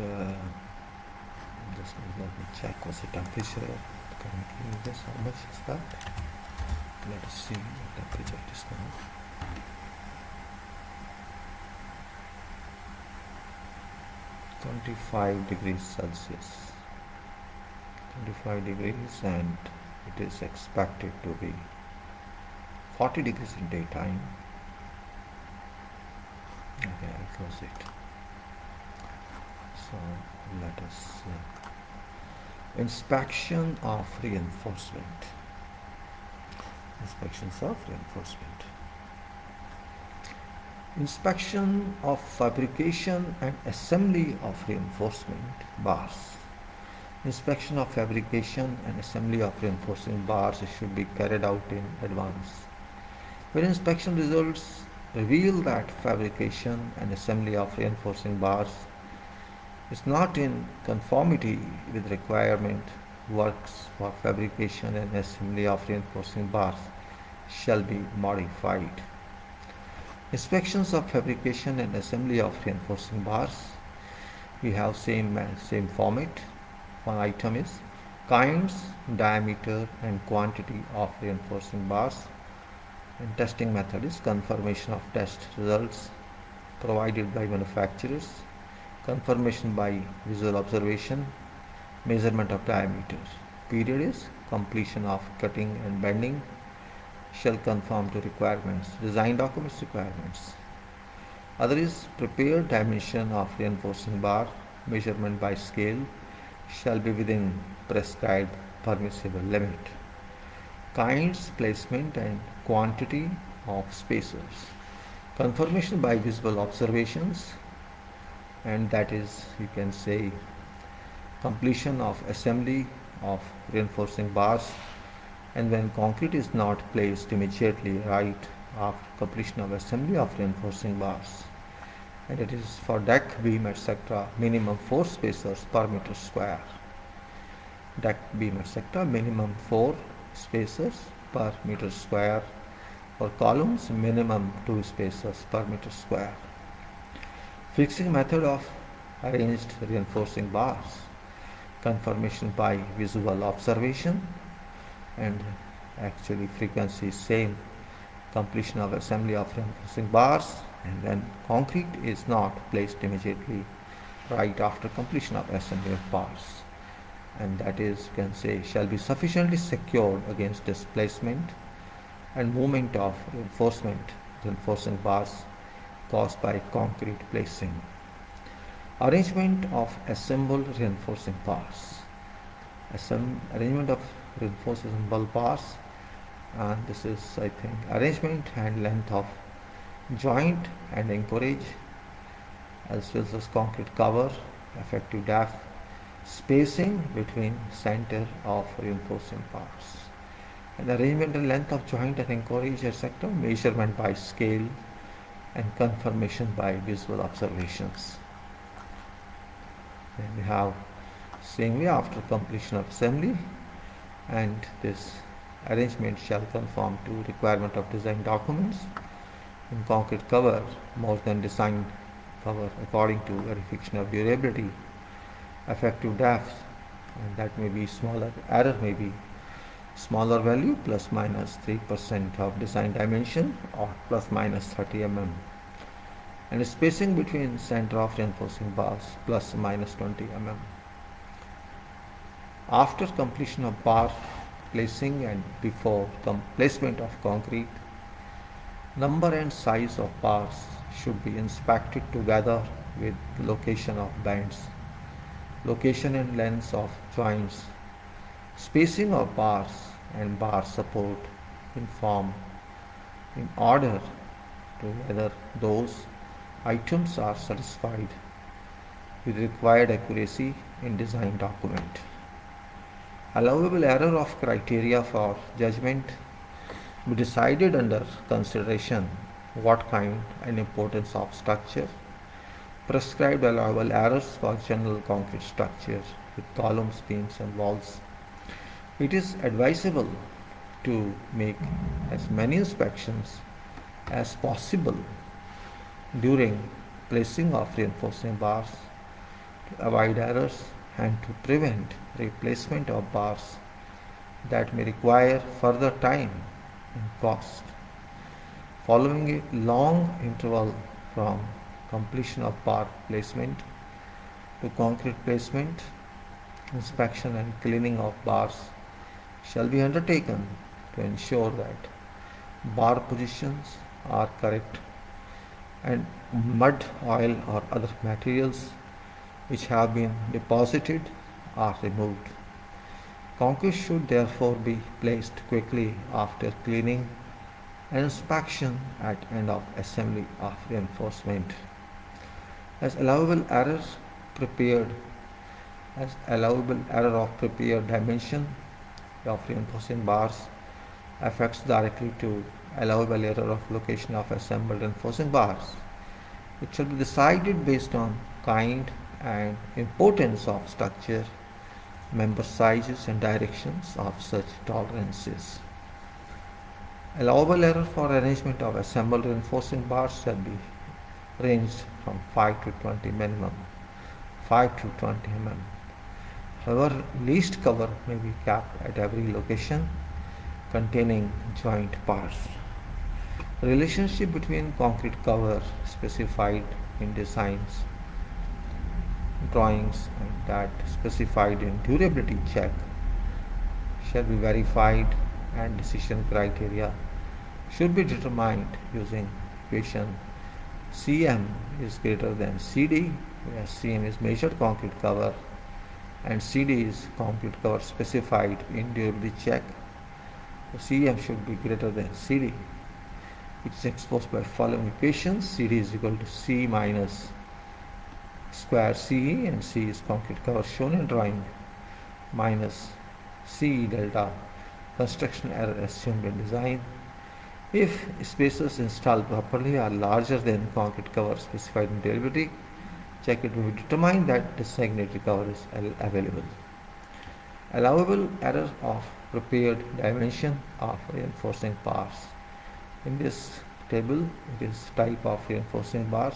Just let me check what's the temperature currently. This how much is that? Let us see what temperature it is now. 25 degrees Celsius. 25 degrees, and it is expected to be 40 degrees in daytime. Okay, I'll close it. So let us see. Inspection of reinforcement. Inspections of reinforcement. Inspection of fabrication and assembly of reinforcement bars. Inspection of fabrication and assembly of reinforcing bars should be carried out in advance. When inspection results reveal that fabrication and assembly of reinforcing bars is not in conformity with requirement, works for fabrication and assembly of reinforcing bars shall be modified. Inspections of fabrication and assembly of reinforcing bars. We have same format. One item is kinds, diameter and quantity of reinforcing bars. And testing method is confirmation of test results provided by manufacturers, confirmation by visual observation, measurement of diameter. Period is completion of cutting and bending shall conform to requirements, design documents requirements. Other is prepared dimension of reinforcing bar, measurement by scale shall be within prescribed permissible limit. Kinds, placement and quantity of spacers. Confirmation by visual observations, and that is, you can say, completion of assembly of reinforcing bars, and when concrete is not placed immediately right after completion of assembly of reinforcing bars, and it is for deck, beam, etc. minimum 4 spacers per meter square. Deck, beam, etc. minimum 4 spacers per meter square. For columns, minimum 2 spacers per meter square. Fixing method of arranged reinforcing bars. confirmation by visual observation, and actually frequency is same, completion of assembly of reinforcing bars, and then concrete is not placed immediately right after completion of assembly of bars, and that is, you can say, shall be sufficiently secured against displacement and movement of reinforcing bars caused by concrete placing. Arrangement of assembled reinforcing bars. Arrangement of reinforcing bars, and this is, I think, arrangement and length of joint and anchorage, as well as concrete cover, effective depth, spacing between center of reinforcing bars, and arrangement and length of joint and anchorage, etc., measurement by scale and confirmation by visual observations. Then we have same way after completion of assembly, and this arrangement shall conform to requirement of design documents. In concrete cover, more than design cover according to verification of durability, effective depth, and that may be smaller, error may be smaller value plus minus 3% of design dimension or plus minus 30 mm, and spacing between center of reinforcing bars plus minus 20 mm. After completion of bar placing and before placement of concrete, number and size of bars should be inspected together with location of bends, location and lengths of joints, spacing of bars and bar support in order to whether those items are satisfied with required accuracy in design document. Allowable error of criteria for judgment be decided under consideration what kind and importance of structure. Prescribed allowable errors for general concrete structure with columns, beams and walls. It is advisable to make as many inspections as possible during placing of reinforcing bars to avoid errors and to prevent replacement of bars that may require further time and cost. Following a long interval from completion of bar placement to concrete placement, inspection and cleaning of bars shall be undertaken to ensure that bar positions are correct and mud, oil or other materials which have been deposited are removed. Concrete should therefore be placed quickly after cleaning and inspection at end of assembly of reinforcement. As allowable error of prepared dimension of reinforcing bars affects directly to allowable error of location of assembled reinforcing bars. It shall be decided based on kind and importance of structure, member sizes and directions of such tolerances. Allowable error for arrangement of assembled reinforcing bars shall be ranged from 5 to 20 minimum, 5 to 20 mm. However, least cover may be kept at every location containing joint parts. Relationship between concrete cover specified in designs, drawings and that specified in durability check shall be verified, and decision criteria should be determined using equation Cm is greater than Cd, where Cm is measured concrete cover and Cd is concrete cover specified in durability check. So Cm should be greater than Cd, which is exposed by following equations. Cd is equal to C minus square CE, and C is concrete cover shown in drawing, minus CE delta construction error assumed in design. If spaces installed properly are larger than concrete cover specified in durability check, it will be determined that designated cover is available. Allowable error of prepared dimension of reinforcing bars. In this table, it is type of reinforcing bars,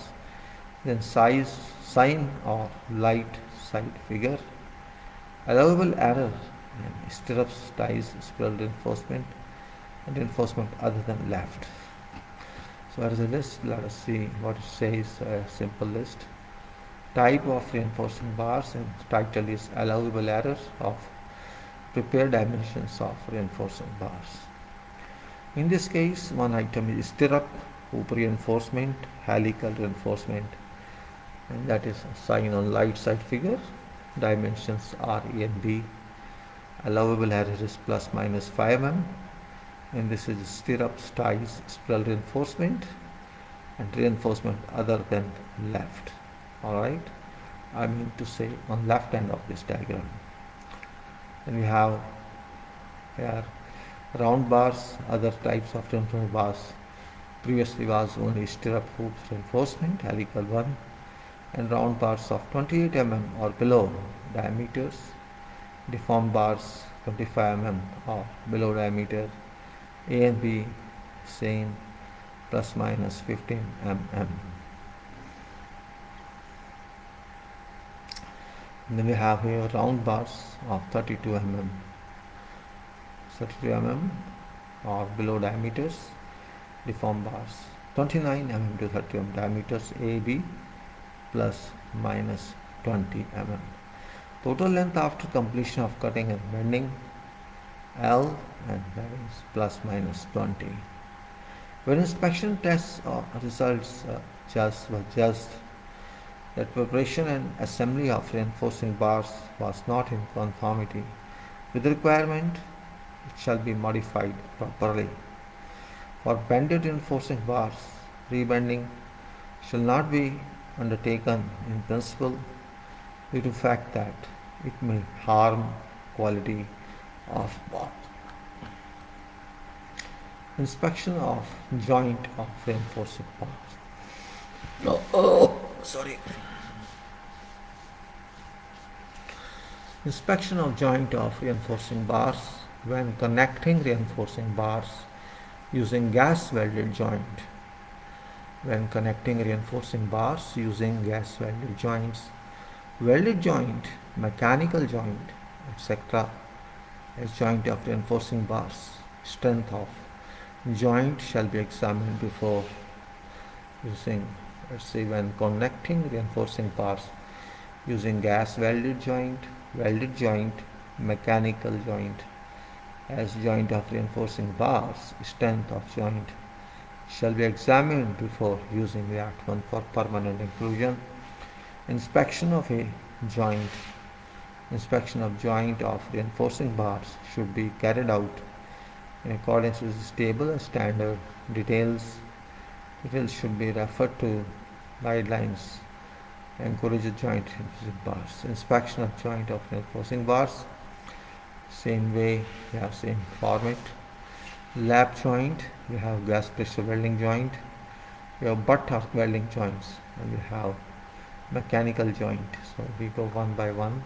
then size, sign or light side figure, Allowable error in stirrups, ties, spiral reinforcement, and reinforcement other than left. So as a list, let us see what it says. A simple list. Type of reinforcing bars, and title is allowable error of prepared dimensions of reinforcing bars. In this case, one item is stirrup, hoop reinforcement, helical reinforcement, and that is sign on light side figure. Dimensions are A and B. Allowable error is plus minus 5 mm, and this is stirrups, ties, spiral reinforcement, and reinforcement other than left. Alright, I mean to say on left hand of this diagram. Then we have here round bars, other types of reinforcement bars. Previously was only stirrup hoops reinforcement, helical one, and round bars of 28 mm or below diameters, deformed bars 25 mm or below diameter, A and B same, plus minus 15 mm. And then we have here round bars of 32 mm, or below diameters, deformed bars 29 mm to 30 mm diameters, A, B, plus minus 20 mm. Total length after completion of cutting and bending L, and that is plus minus 20. When inspection tests results just that preparation and assembly of reinforcing bars was not in conformity with the requirement, it shall be modified properly. For bended reinforcing bars, rebending shall not be undertaken in principle due to the fact that it may harm quality of bar. Inspection of joint of reinforcing bars. Sorry. Inspection of joint of reinforcing bars when connecting reinforcing bars using gas welded joint. When connecting reinforcing bars using gas welded joints, welded joint, mechanical joint, etc. as joint of reinforcing bars, strength of joint shall be examined before using, let's say, when connecting reinforcing bars using gas welded joint, mechanical joint as joint of reinforcing bars, strength of joint shall be examined before using the Act 1 for permanent inclusion. Inspection of a joint, inspection of joint of reinforcing bars should be carried out in accordance with this table and standard. Details should be referred to guidelines. Encourage joint reinforcing bars. Inspection of joint of reinforcing bars, same way, we have same format. Lap joint, we have gas pressure welding joint, we have butt arc welding joints, and we have mechanical joint. So we go one by one,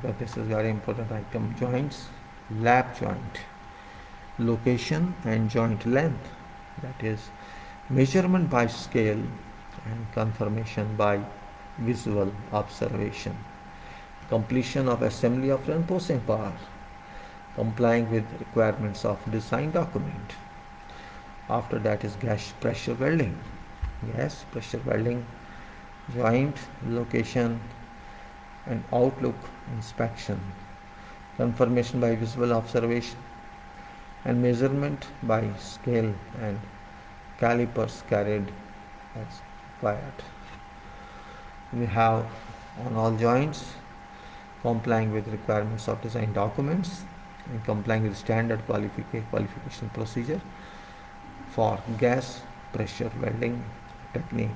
but this is very important item. Joints. Lap joint, location and joint length, that is measurement by scale and confirmation by visual observation. Completion of assembly of reinforcing bar, complying with requirements of design document. After that is gas pressure welding. Gas pressure welding, joint, location and outlook inspection, confirmation by visual observation, and measurement by scale and calipers carried as required. We have on all joints complying with requirements of design documents and complying with standard qualification procedure for gas pressure welding technique.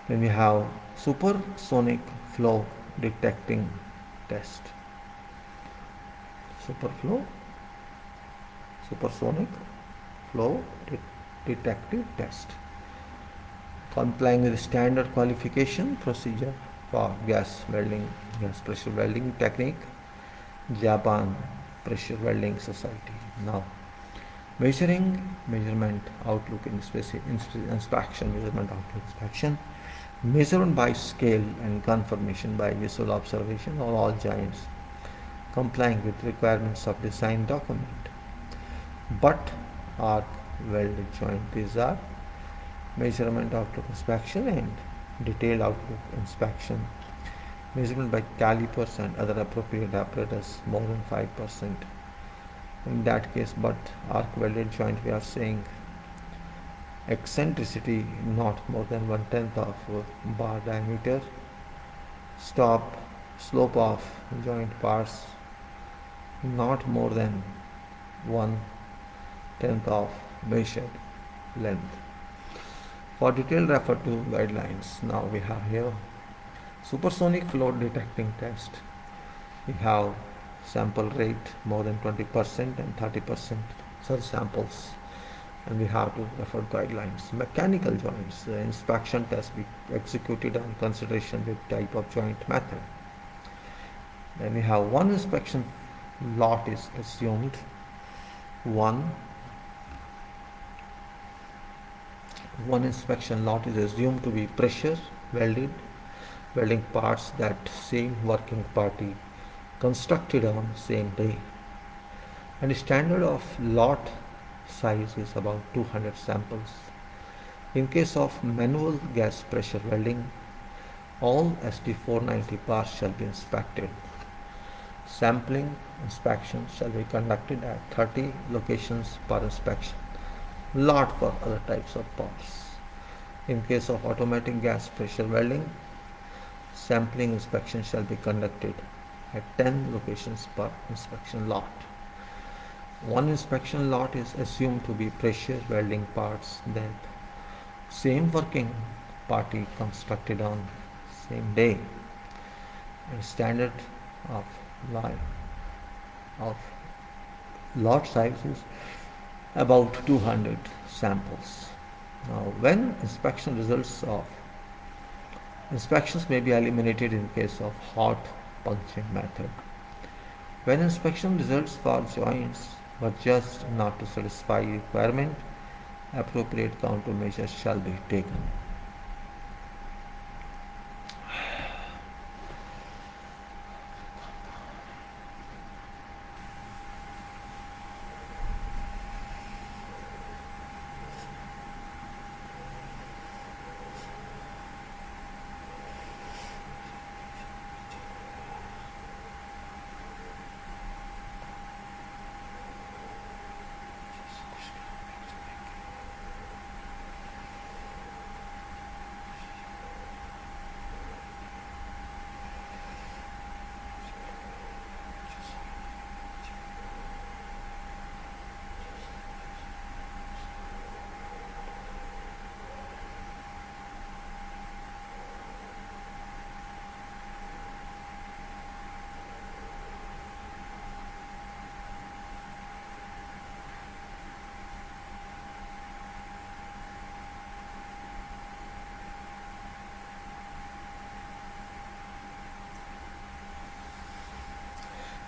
Then we have supersonic flow detecting test. Supersonic flow detective test. Complying with standard qualification procedure for gas pressure welding technique, Japan Pressure Welding Society. Now, measurement, outlook inspection, measurement, outlook inspection, Measurement by scale and confirmation by visual observation of all joints complying with requirements of design document. Butt arc welded joint. These are measurement outlook inspection and detailed outlook inspection. Measurement by calipers and other appropriate apparatus more than 5%. In that case, butt arc welded joint, we are saying eccentricity not more than 1/10 of bar diameter, slope of joint parts not more than 1/10 of measured length. For detail, refer to guidelines. Now we have here supersonic float detecting test. We have sample rate more than 20% and 30% such samples, and we have to refer guidelines. Mechanical joints, the inspection test be executed on consideration with type of joint method. Then we have one inspection lot is assumed. One inspection lot is assumed to be pressure welding parts that same working party constructed on same day, and standard of lot size is about 200 samples. In case of manual gas pressure welding, all ST490 parts shall be inspected. Sampling inspection shall be conducted at 30 locations per inspection lot for other types of parts. In case of automatic gas pressure welding, sampling inspection shall be conducted at 10 locations per inspection lot. One inspection lot is assumed to be pressure welding parts that same working party constructed on same day, and standard of lot size is about 200 samples. Now, when inspections may be eliminated in case of hot punching method. When inspection results for joints were just not to satisfy requirement, appropriate countermeasures shall be taken.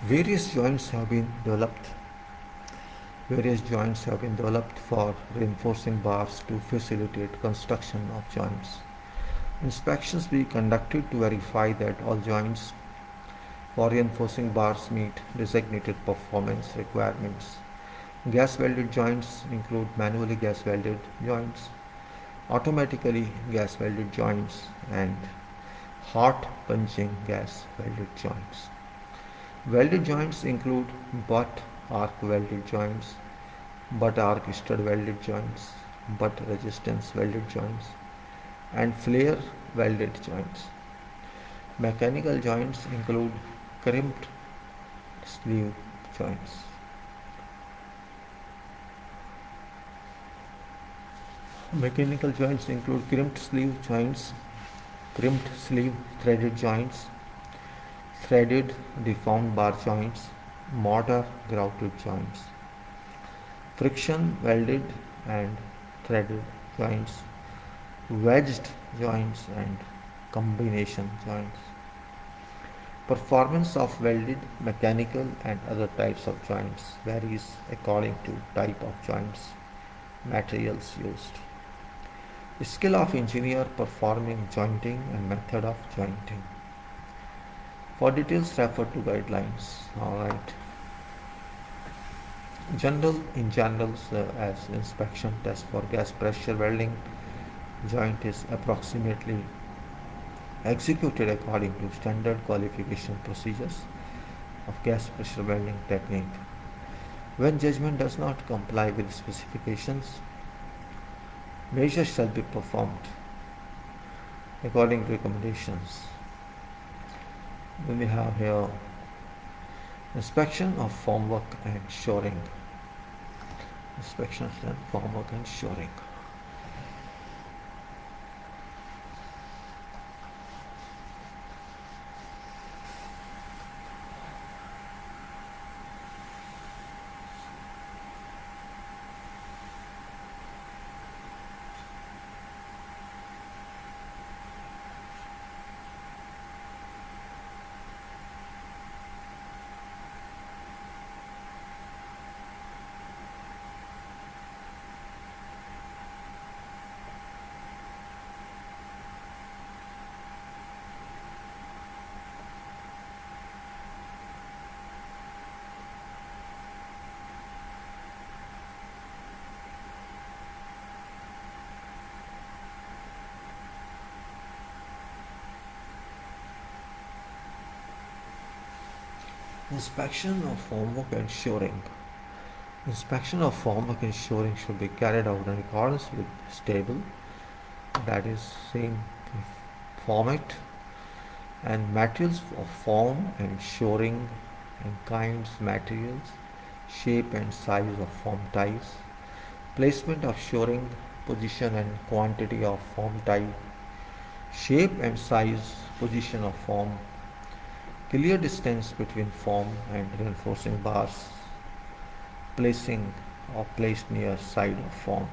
Various joints have been developed for reinforcing bars to facilitate construction of joints. Inspections be conducted to verify that all joints for reinforcing bars meet designated performance requirements. Gas welded joints include manually gas welded joints, automatically gas welded joints, and hot punching gas welded joints. Welded joints include butt arc welded joints, butt arc stud welded joints, butt resistance welded joints, and flare welded joints. Mechanical joints include crimped sleeve joints. Mechanical joints include crimped sleeve joints, crimped sleeve threaded joints, threaded deformed bar joints, mortar grouted joints, friction welded and threaded joints, wedged joints, and combination joints. Performance of welded, mechanical, and other types of joints varies according to type of joints, materials used. Skill of engineer performing jointing and method of jointing. For details, refer to guidelines. Alright. As inspection test for gas pressure welding joint is approximately executed according to standard qualification procedures of gas pressure welding technique. When judgment does not comply with specifications, measures shall be performed according to recommendations. Then we have here inspection of formwork and shoring. Inspections and formwork and shoring. Inspection of formwork and shoring. Inspection of formwork and shoring should be carried out in accordance with this table, that is same format, and materials of form and shoring and kinds, materials, shape and size of form ties, placement of shoring, position and quantity of form tie, shape and size, position of form, clear distance between form and reinforcing bars, placing or placed near side of form.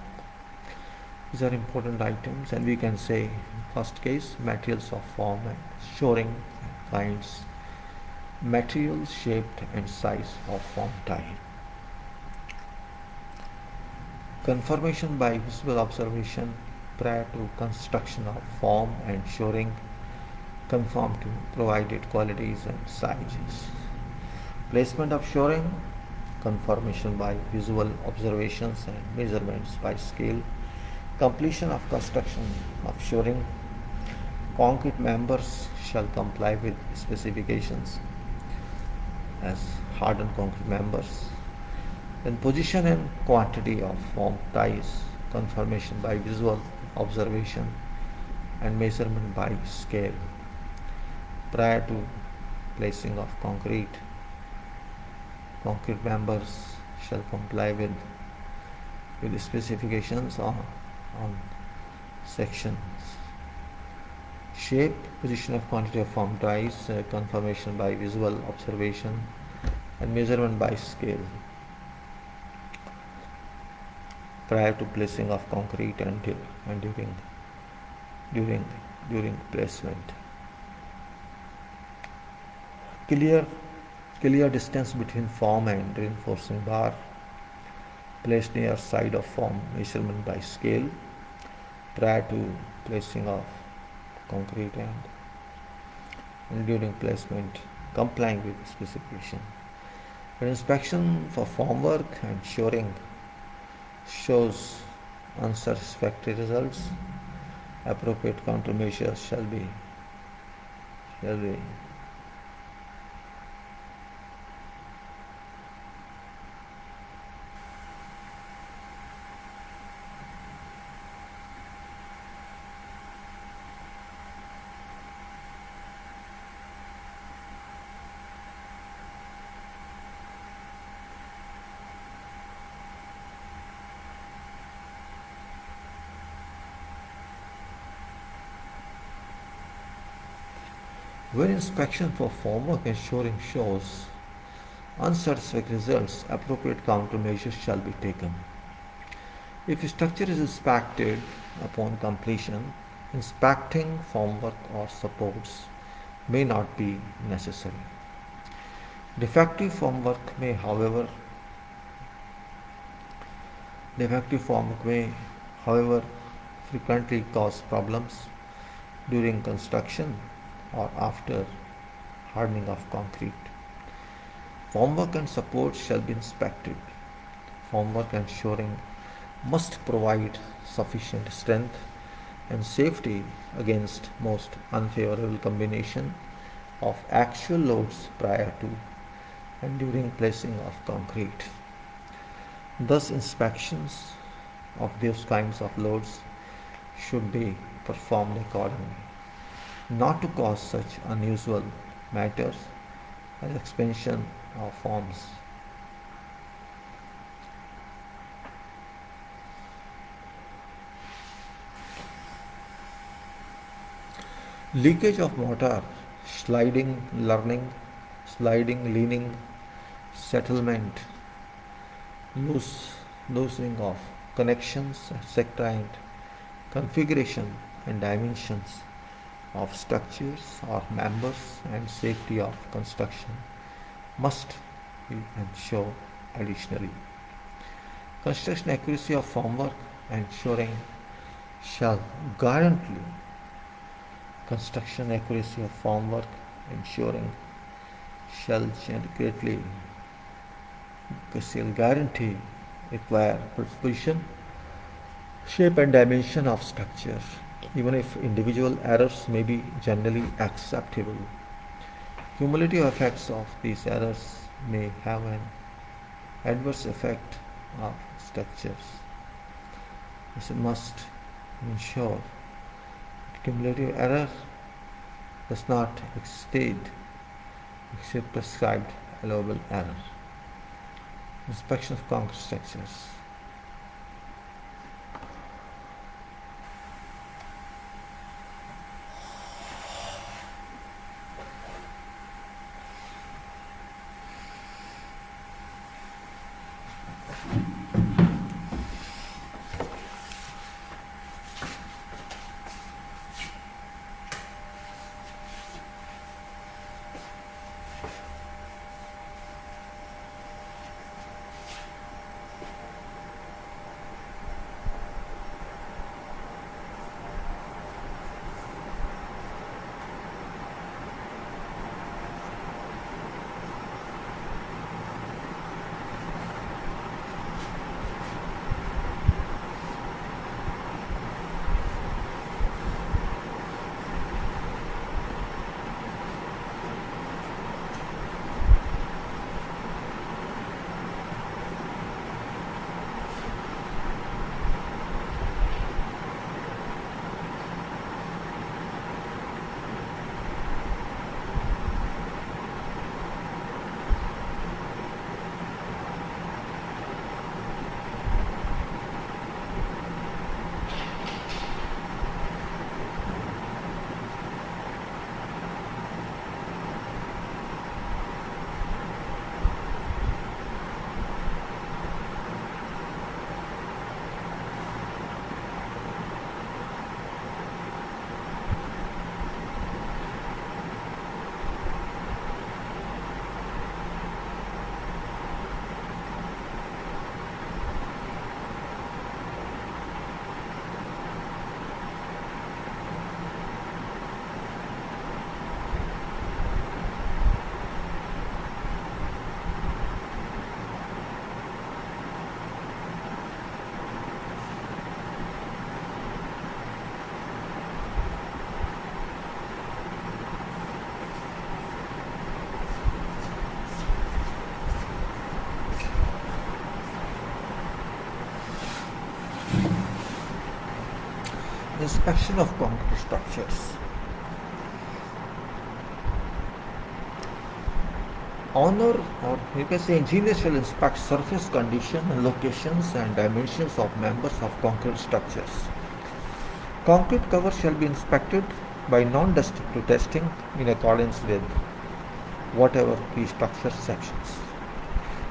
These are important items, and we can say first case materials of form and shoring kinds, materials, shaped and size of form tie. Confirmation by visual observation prior to construction of form and shoring conform to provided qualities and sizes. Placement of shoring, confirmation by visual observations and measurements by scale. Completion of construction of shoring. Concrete members shall comply with specifications as hardened concrete members. Then position and quantity of form ties, confirmation by visual observation and measurement by scale. Prior to placing of concrete members shall comply with the specifications on sections. Shape, position of quantity of form ties, confirmation by visual observation and measurement by scale. Prior to placing of concrete and during placement. Clear distance between form and reinforcing bar, placed near side of form, measurement by scale, prior to placing of concrete and during placement, complying with specification. When inspection for formwork and shoring shows unsatisfactory results, appropriate countermeasures shall be When inspection for formwork and shoring shows unsatisfactory results, appropriate countermeasures shall be taken. If a structure is inspected upon completion, inspecting formwork or supports may not be necessary. Defective formwork may, however, frequently cause problems during construction or after hardening of concrete. Formwork and support shall be inspected. Formwork and shoring must provide sufficient strength and safety against most unfavorable combination of actual loads prior to and during placing of concrete. Thus, inspections of those kinds of loads should be performed accordingly, not to cause such unusual matters as expansion of forms. Leakage of mortar, sliding, leaning, settlement, loose, loosening of connections, etc., and configuration and dimensions of structures or members and safety of construction must be ensured additionally. Construction accuracy of formwork and shoring shall guarantee construction accuracy of formwork and shoring shall guarantee require precision, shape and dimension of structure, even if individual errors may be generally acceptable. Cumulative effects of these errors may have an adverse effect of structures. This must ensure that cumulative error does not exceed prescribed allowable error. Inspection of concrete structures. Inspection of concrete structures. Owner, or you can say engineer, shall inspect surface condition, locations and dimensions of members of concrete structures. Concrete cover shall be inspected by non-destructive testing in accordance with whatever pre-structure sections.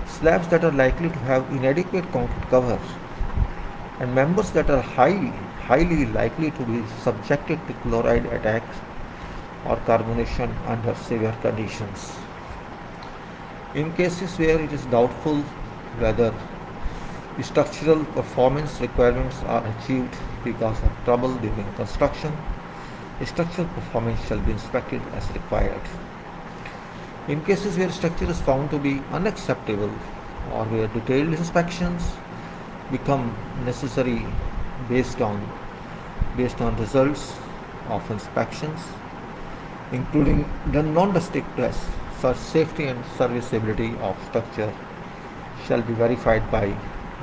Slabs that are likely to have inadequate concrete cover and members that are highly likely to be subjected to chloride attacks or carbonation under severe conditions. In cases where it is doubtful whether Structural performance requirements are achieved because of trouble during construction. Structural performance shall be inspected as required. In cases where structure is found to be unacceptable or where detailed inspections become necessary based on results of inspections, including the non-destructive tests, such safety and serviceability of structure shall be verified by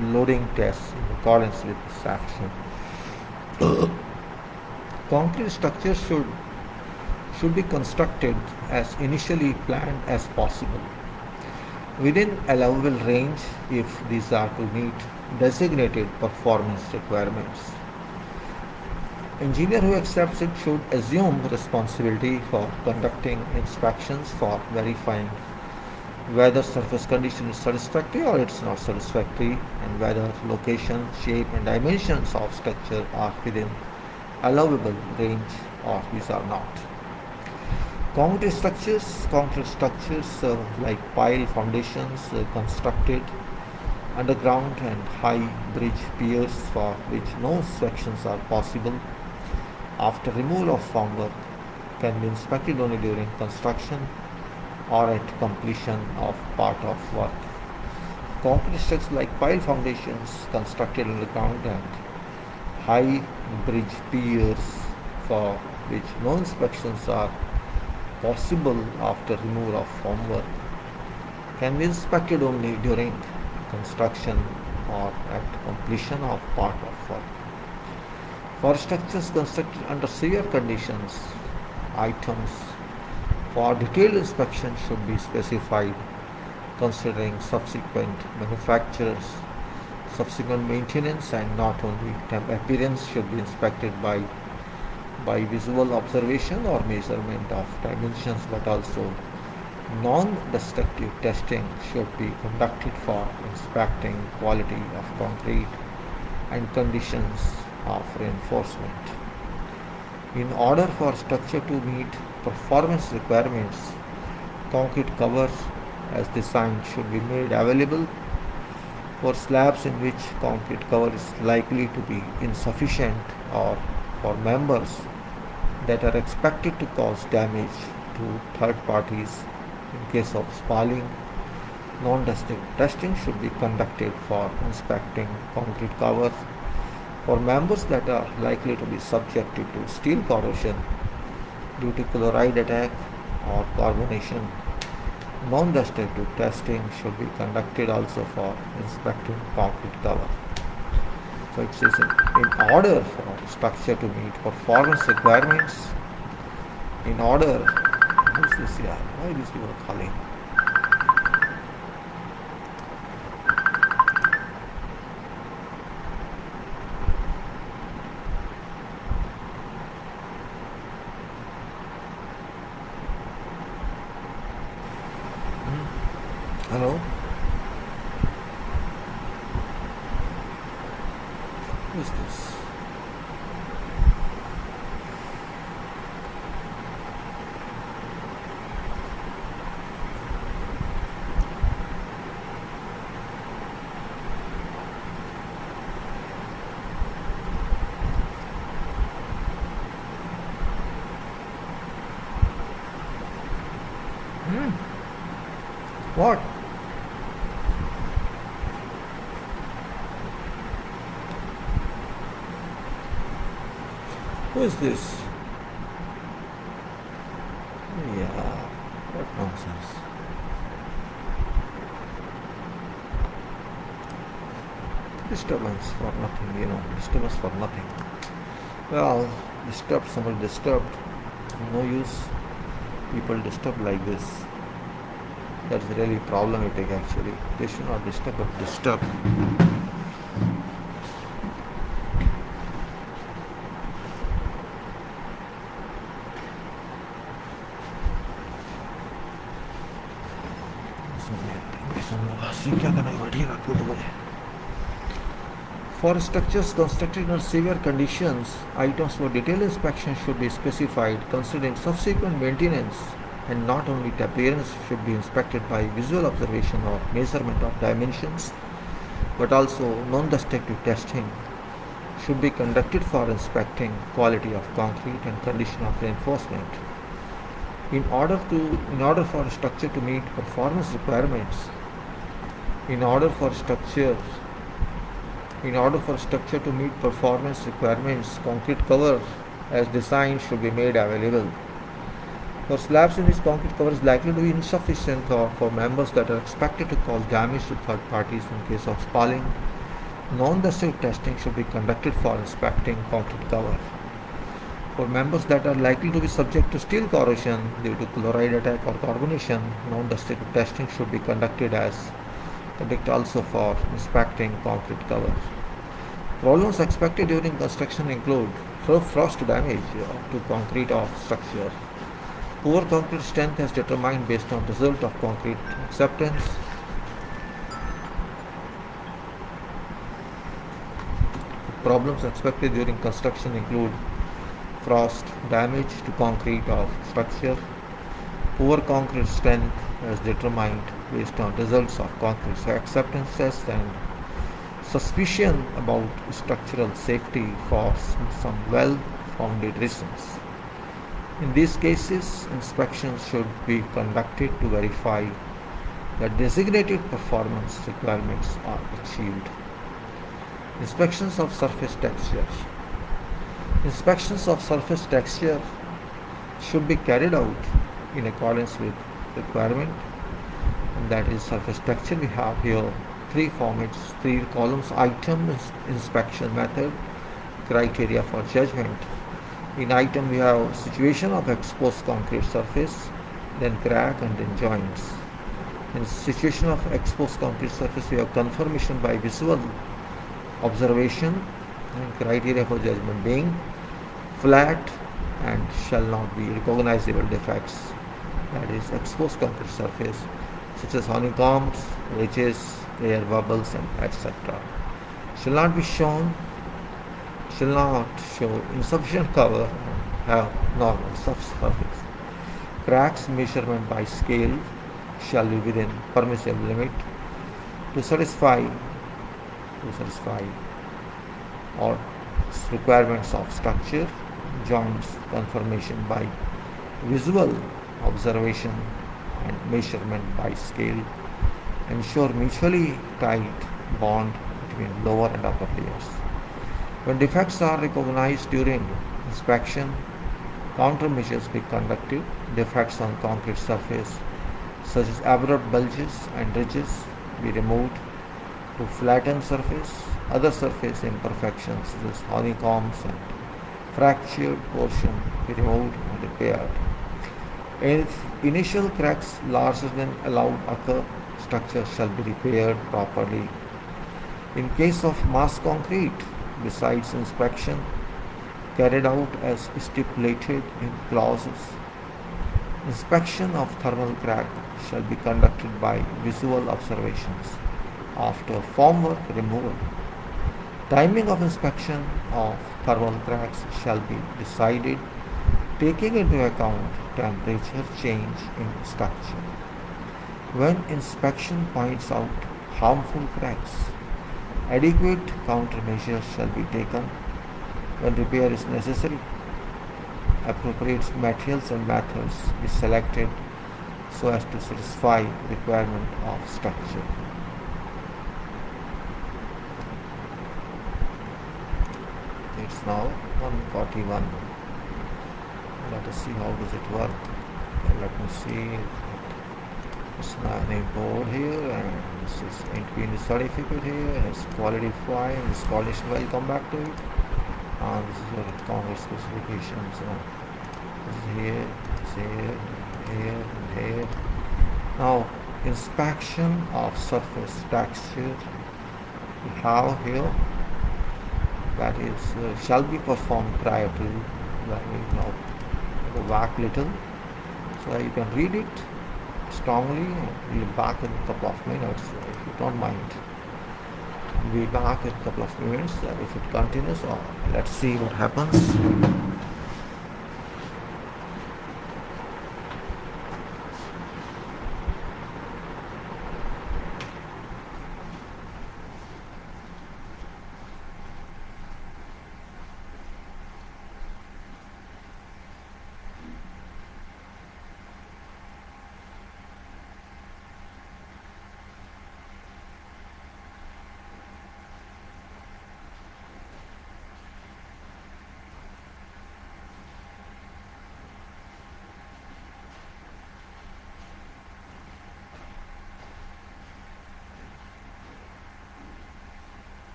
loading tests in accordance with this action. Concrete structures should be constructed as initially planned as possible, within allowable range if these are to meet designated performance requirements. Engineer who accepts it should assume responsibility for conducting inspections for verifying whether surface condition is satisfactory or it's not satisfactory, and whether location, shape and dimensions of structure are within allowable range or these are not. Concrete structures like pile foundations constructed underground and high bridge piers for which no inspections are possible after removal of formwork can be inspected only during construction or at completion of part of work. Concrete structures like pile foundations constructed underground and high bridge piers for which no inspections are possible after removal of formwork can be inspected only during construction or at completion of part of work. For structures constructed under severe conditions, items for detailed inspection should be specified considering subsequent manufacturers, subsequent maintenance, and not only temp appearance should be inspected by visual observation or measurement of dimensions, but also non-destructive testing should be conducted for inspecting quality of concrete and conditions of reinforcement. In order for structure to meet performance requirements, concrete covers as designed should be made available. For slabs in which concrete cover is likely to be insufficient, or for members that are expected to cause damage to third parties in case of spalling, non-destructive testing should be conducted for inspecting concrete covers. For members that are likely to be subjected to steel corrosion due to chloride attack or carbonation, non-destructive testing should be conducted also for inspecting concrete cover. So it says in order for structure to meet performance requirements, in order, what is this here? Why these people are calling? Hello? Who is this? What? Who is this? Yeah, what nonsense. Disturbance for nothing, disturbance for nothing. Well, somebody disturbed. No use people disturb like this. That's really problematic actually. They should not disturb but disturb. For structures constructed under severe conditions, items for detailed inspection should be specified considering subsequent maintenance, and not only the appearance should be inspected by visual observation or measurement of dimensions but also non-destructive testing should be conducted for inspecting quality of concrete and condition of reinforcement. In order for a structure to meet performance requirements, in order for structure to meet performance requirements, concrete cover as designed should be made available. For slabs in which concrete cover is likely to be insufficient, or for members that are expected to cause damage to third parties in case of spalling, non-destructive testing should be conducted for inspecting concrete cover. For members that are likely to be subject to steel corrosion due to chloride attack or carbonation, non-destructive testing should be conducted also for inspecting concrete cover. Problems expected during construction include frost damage to concrete of structure, poor concrete strength as determined based on result of concrete acceptance, problems expected during construction include frost damage to concrete of structure, poor concrete strength as determined based on results of concrete acceptance test, and suspicion about structural safety for some well-founded reasons. In these cases, inspections should be conducted to verify that designated performance requirements are achieved. Inspections of surface texture. Inspections of surface texture should be carried out in accordance with requirement, and that is surface texture. We have here three formats, three columns: item, inspection method, criteria for judgment. In item we have situation of exposed concrete surface, then crack, and then joints. In situation of exposed concrete surface we have confirmation by visual observation, and criteria for judgment being flat and shall not be recognizable defects, that is exposed concrete surface, such as honeycombs, ridges, air bubbles, and etc. Shall not show insufficient cover and have normal surface. Cracks measurement by scale shall be within permissible limit to satisfy or requirements of structure. Joints confirmation by visual observation and measurement by scale ensure mutually tight bond between lower and upper layers. When defects are recognized during inspection, countermeasures be conducted. Defects on concrete surface such as abrupt bulges and ridges be removed to flatten surface. Other surface imperfections such as honeycombs and fractured portion be removed and repaired. If initial cracks larger than allowed occur, structure shall be repaired properly. In case of mass concrete, besides inspection carried out as stipulated in clauses, inspection of thermal crack shall be conducted by visual observations after formwork removal. Timing of inspection of thermal cracks shall be decided taking into account temperature change in structure. When inspection points out harmful cracks, adequate countermeasures shall be taken. When repair is necessary, appropriate materials and methods be selected so as to satisfy requirement of structure. It's now 141. Let us see how does it work. Let me see. It's not a board here, and this is entry in the certificate here, and it's quality file, this coalition file, come back to it. This is your concrete specifications. This is here, it's here, here, and here. Now, inspection of surface texture we have here, that is shall be performed prior to go back little, so you can read it strongly. We'll be back in a couple of minutes if you don't mind. We'll be back in a couple of minutes if it continues, or let's see what happens.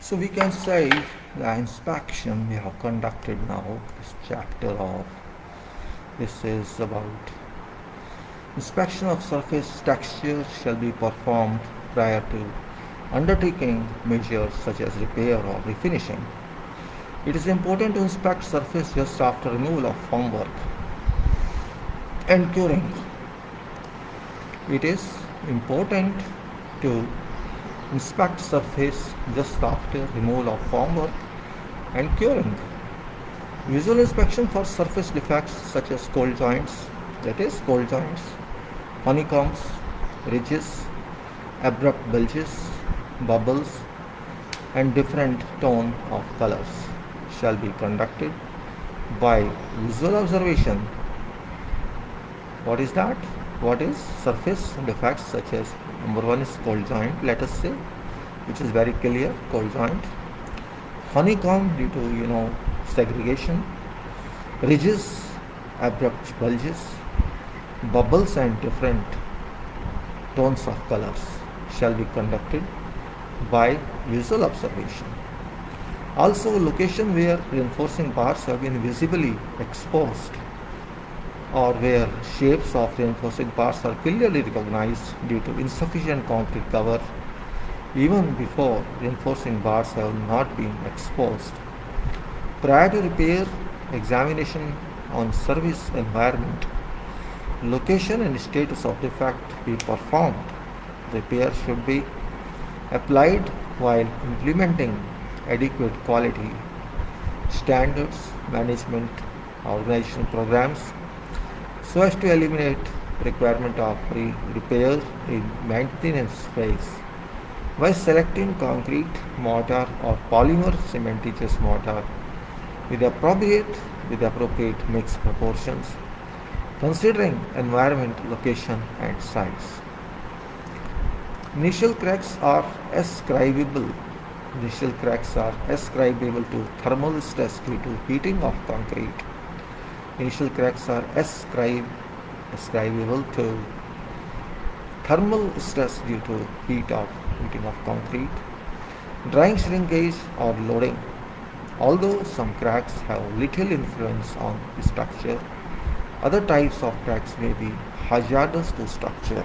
So we can say the inspection we have conducted now, this chapter of this is about inspection of surface texture shall be performed prior to undertaking measures such as repair or refinishing. It is important to inspect surface just after removal of formwork and curing. It is important to inspect surface just after removal of formwork and curing. Visual inspection for surface defects such as cold joints, honeycombs, ridges, abrupt bulges, bubbles, and different tone of colors shall be conducted by visual observation. What is that? What is surface defects such as number one is cold joint, let us say, which is very clear, cold joint. Honeycomb due to segregation, ridges, abrupt bulges, bubbles and different tones of colors shall be conducted by visual observation. Also, location where reinforcing bars have been visibly exposed or where shapes of reinforcing bars are clearly recognized due to insufficient concrete cover even before reinforcing bars have not been exposed. Prior to repair, examination on service environment, location and status of defect be performed. Repair should be applied while implementing adequate quality standards, management, organization programs so as to eliminate requirement of repair in maintenance phase by selecting concrete mortar or polymer cementitious mortar with appropriate mix proportions, considering environment, location and size. Initial cracks are ascribable to thermal stress due to heating of concrete. Initial cracks are ascribable to thermal stress due to heating of concrete, drying shrinkage or loading. Although some cracks have little influence on structure, other types of cracks may be hazardous to structure.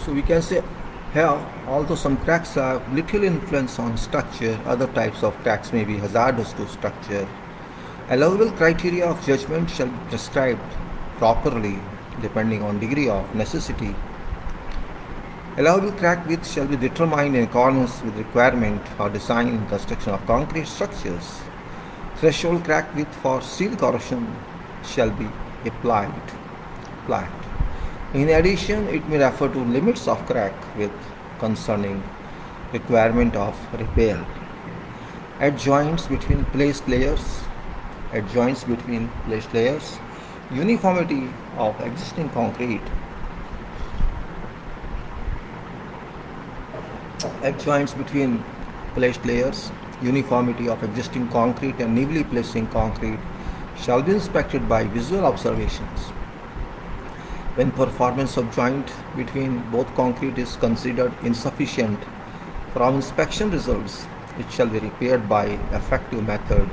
So we can say here, although some cracks have little influence on structure, other types of cracks may be hazardous to structure. Allowable criteria of judgment shall be prescribed properly depending on degree of necessity. Allowable crack width shall be determined in accordance with requirement or design and construction of concrete structures. Threshold crack width for steel corrosion shall be applied. In addition, it may refer to limits of crack width concerning requirement of repair. At joints between placed layers, uniformity of existing concrete. At joints between placed layers, uniformity of existing concrete and newly placing concrete shall be inspected by visual observations. When performance of joint between both concrete is considered insufficient from inspection results, it shall be repaired by effective method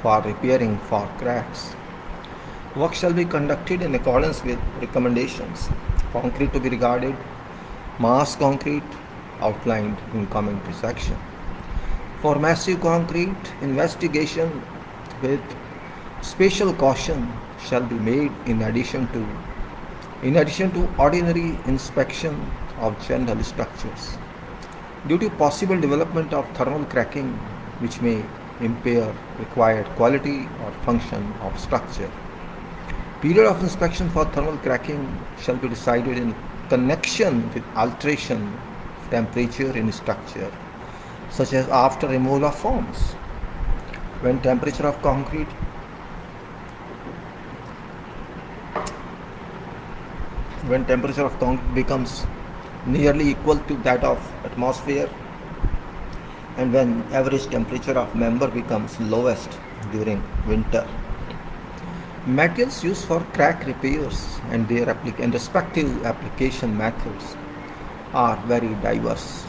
for repairing for cracks. Work shall be conducted in accordance with recommendations. Concrete to be regarded, mass concrete outlined in commentary section. For massive concrete, investigation with special caution shall be made in addition to ordinary inspection of general structures. Due to possible development of thermal cracking which may impair required quality or function of structure. Period of inspection for thermal cracking shall be decided in connection with alteration of temperature in structure, such as after removal of forms. When temperature of concrete becomes nearly equal to that of atmosphere, and when average temperature of member becomes lowest during winter. Materials used for crack repairs and their respective application methods are very diverse.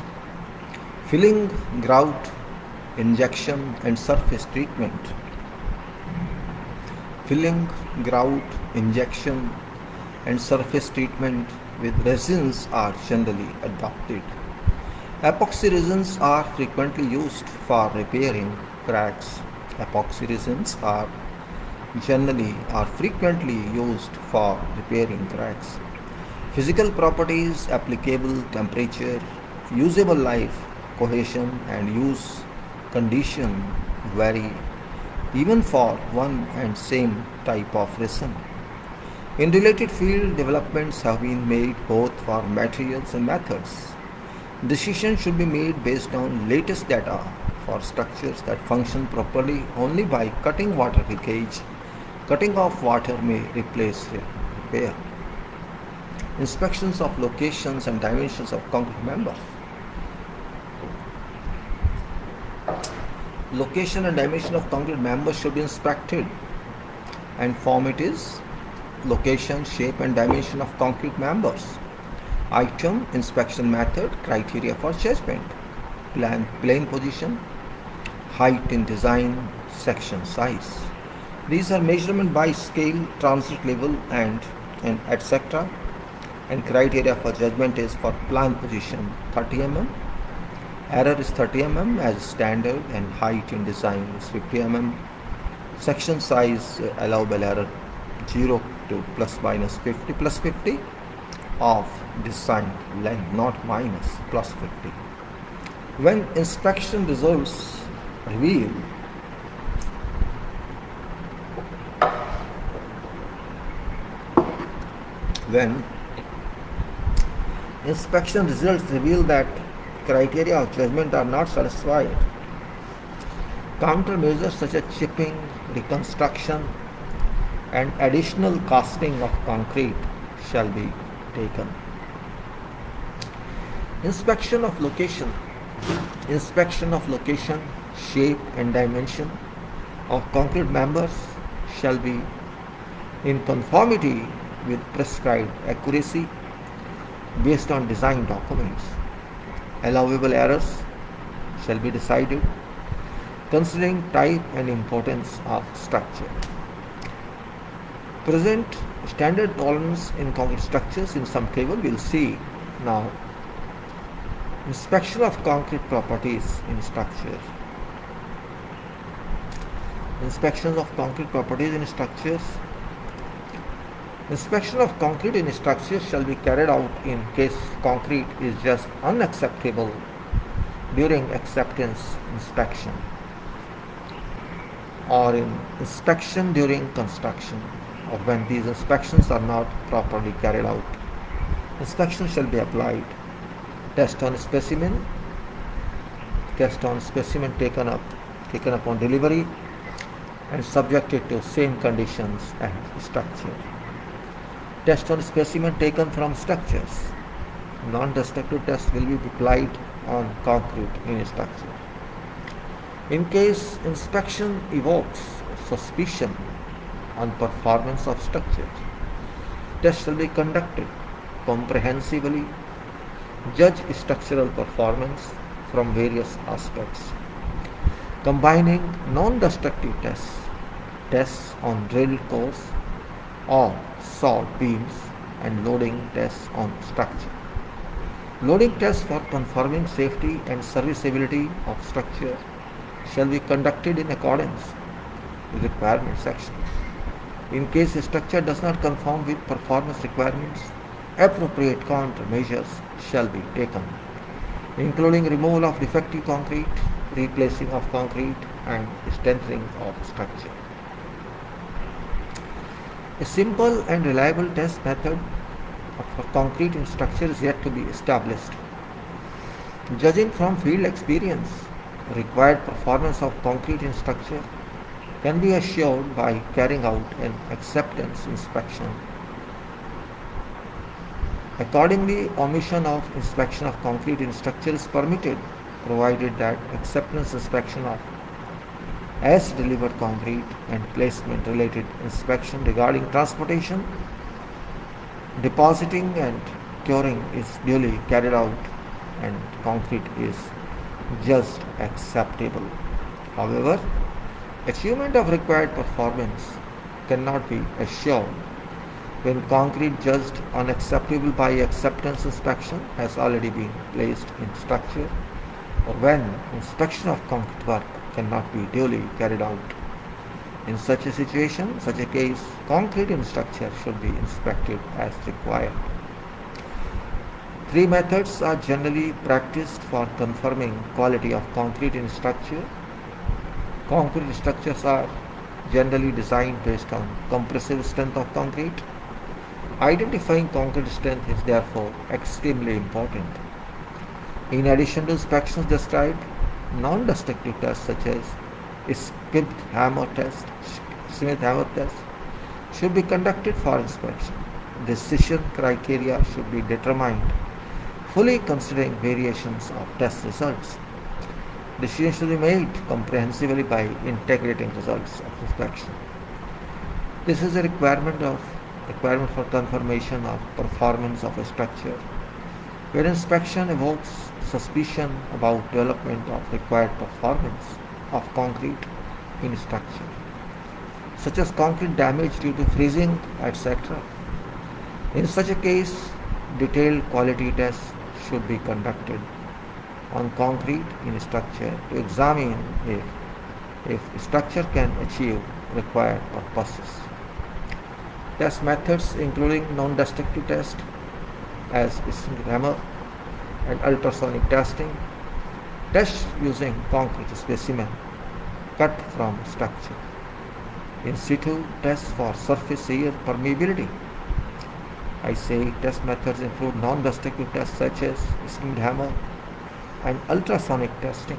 Filling, grout, injection and surface treatment. Filling, grout, injection and surface treatment with resins are generally adopted. Epoxy resins are frequently used for repairing cracks. Epoxy resins are frequently used for repairing cracks. Physical properties, applicable temperature, usable life, cohesion and use condition vary even for one and same type of resin. In related field, developments have been made both for materials and methods. Decisions should be made based on latest data for structures that function properly only by cutting water leakage. Cutting off water may replace repair. Inspections of locations and dimensions of concrete members. Location and dimension of concrete members should be inspected, and format is location, shape and dimension of concrete members. Item, inspection method, criteria for judgment. Plane position, height in design, section size. These are measurement by scale, transit level and etc. And criteria for judgment is for plan position 30 mm. Error is 30 mm as standard and height in design is 50 mm. Section size allowable error 0 to plus minus 50 plus 50 of design length, not minus plus 50. When inspection results reveal that criteria of judgment are not satisfied, countermeasures such as chipping, reconstruction and additional casting of concrete shall be taken. Inspection of location, shape and dimension of concrete members shall be in conformity with prescribed accuracy based on design documents. Allowable errors shall be decided considering type and importance of structure. Present standard tolerance in concrete structures in some table we'll see now. Inspection of concrete properties in structures. Inspection of concrete properties in structures. Inspection of concrete in structures shall be carried out in case concrete is just unacceptable during acceptance inspection or in inspection during construction, or when these inspections are not properly carried out. Inspection shall be applied. Test on specimen taken upon delivery and subjected to same conditions and structure. Test on specimen taken from structures. Non-destructive test will be applied on concrete in structure. In case inspection evokes suspicion on performance of structure, Tests shall be conducted comprehensively, judge structural performance from various aspects, combining non-destructive tests, tests on drilled cores or sawed beams, and loading tests on structure. Loading tests for confirming safety and serviceability of structure shall be conducted in accordance with requirement section. In case a structure does not conform with performance requirements, appropriate countermeasures shall be taken, including removal of defective concrete, replacing of concrete, and strengthening of structure. A simple and reliable test method for concrete in structure is yet to be established. Judging from field experience, required performance of concrete in structure can be assured by carrying out an acceptance inspection. Accordingly, omission of inspection of concrete in structure is permitted, provided that acceptance inspection of as delivered concrete and placement related inspection regarding transportation, depositing and curing is duly carried out and concrete is just acceptable. However, achievement of required performance cannot be assured when concrete judged unacceptable by acceptance inspection has already been placed in structure, or when inspection of concrete work cannot be duly carried out. In such a situation, such a case, concrete in structure should be inspected as required. Three methods are generally practiced for confirming quality of concrete in structure. Concrete structures are generally designed based on compressive strength of concrete. Identifying concrete strength is therefore extremely important. In addition to inspections described, non-destructive tests such as Smith hammer test should be conducted for inspection. Decision criteria should be determined, fully considering variations of test results. Decisions should be made comprehensively by integrating results of inspection. This is a requirement for confirmation of performance of a structure, where inspection evokes suspicion about development of required performance of concrete in structure, such as concrete damage due to freezing, etc. In such a case, detailed quality tests should be conducted on concrete in structure to examine if structure can achieve required purposes. Test methods including non-destructive test as Smith hammer and ultrasonic testing, tests using concrete specimen cut from structure, in situ tests for surface area permeability. I say test methods include non-destructive tests such as Smith hammer and ultrasonic testing,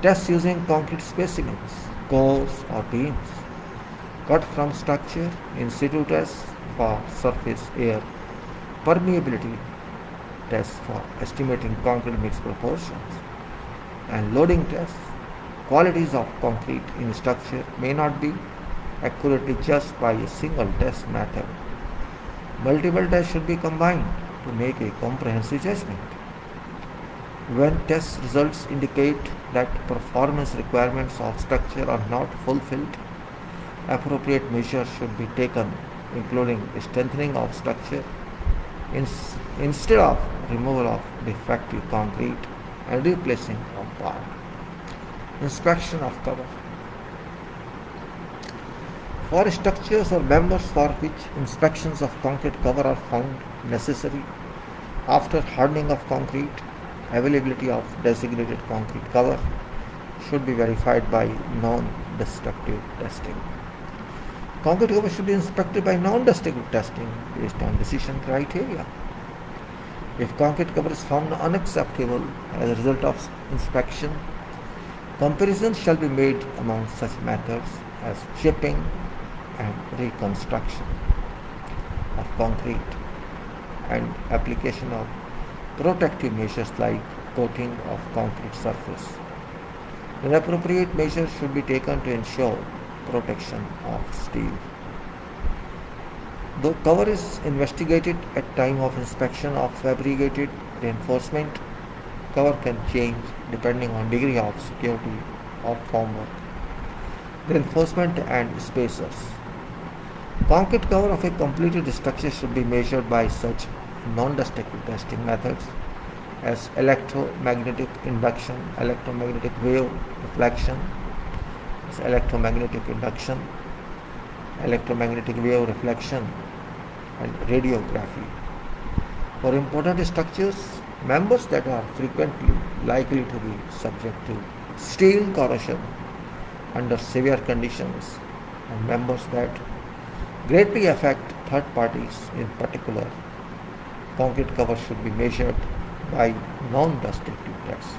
tests using concrete specimens, cores or beams cut from structure, in situ tests for surface air permeability, tests for estimating concrete mix proportions, and loading tests. Qualities of concrete in structure may not be accurately judged by a single test method. Multiple tests should be combined to make a comprehensive judgment. When test results indicate that performance requirements of structure are not fulfilled, appropriate measures should be taken, including strengthening of structure instead of removal of defective concrete and replacing of bar. Inspection of cover. For structures or members for which inspections of concrete cover are found necessary after hardening of concrete, availability of designated concrete cover should be verified by non-destructive testing. Concrete cover should be inspected by non-destructive testing based on decision criteria. If concrete cover is found unacceptable as a result of inspection, comparisons shall be made among such methods as chipping and reconstruction of concrete and application of protective measures like coating of concrete surface. When appropriate measures should be taken to ensure protection of steel. Though cover is investigated at time of inspection of fabricated reinforcement, cover can change depending on degree of security of formwork, reinforcement and spacers. Concrete cover of a completed structure should be measured by such non-destructive testing methods as electromagnetic induction, electromagnetic wave reflection, electromagnetic induction, electromagnetic wave reflection, and radiography. For important structures, members that are frequently likely to be subject to steel corrosion under severe conditions and members that greatly affect third parties in particular, concrete cover should be measured by non-destructive tests.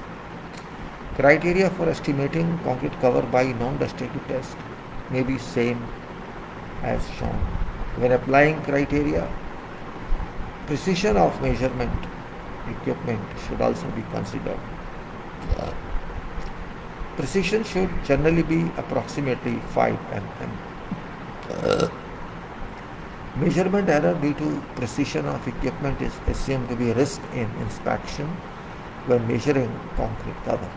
Criteria for estimating concrete cover by non-destructive test may be same as shown. When applying criteria, precision of measurement equipment should also be considered. Precision should generally be approximately 5 mm. Measurement error due to precision of equipment is assumed to be a risk in inspection when measuring concrete cover.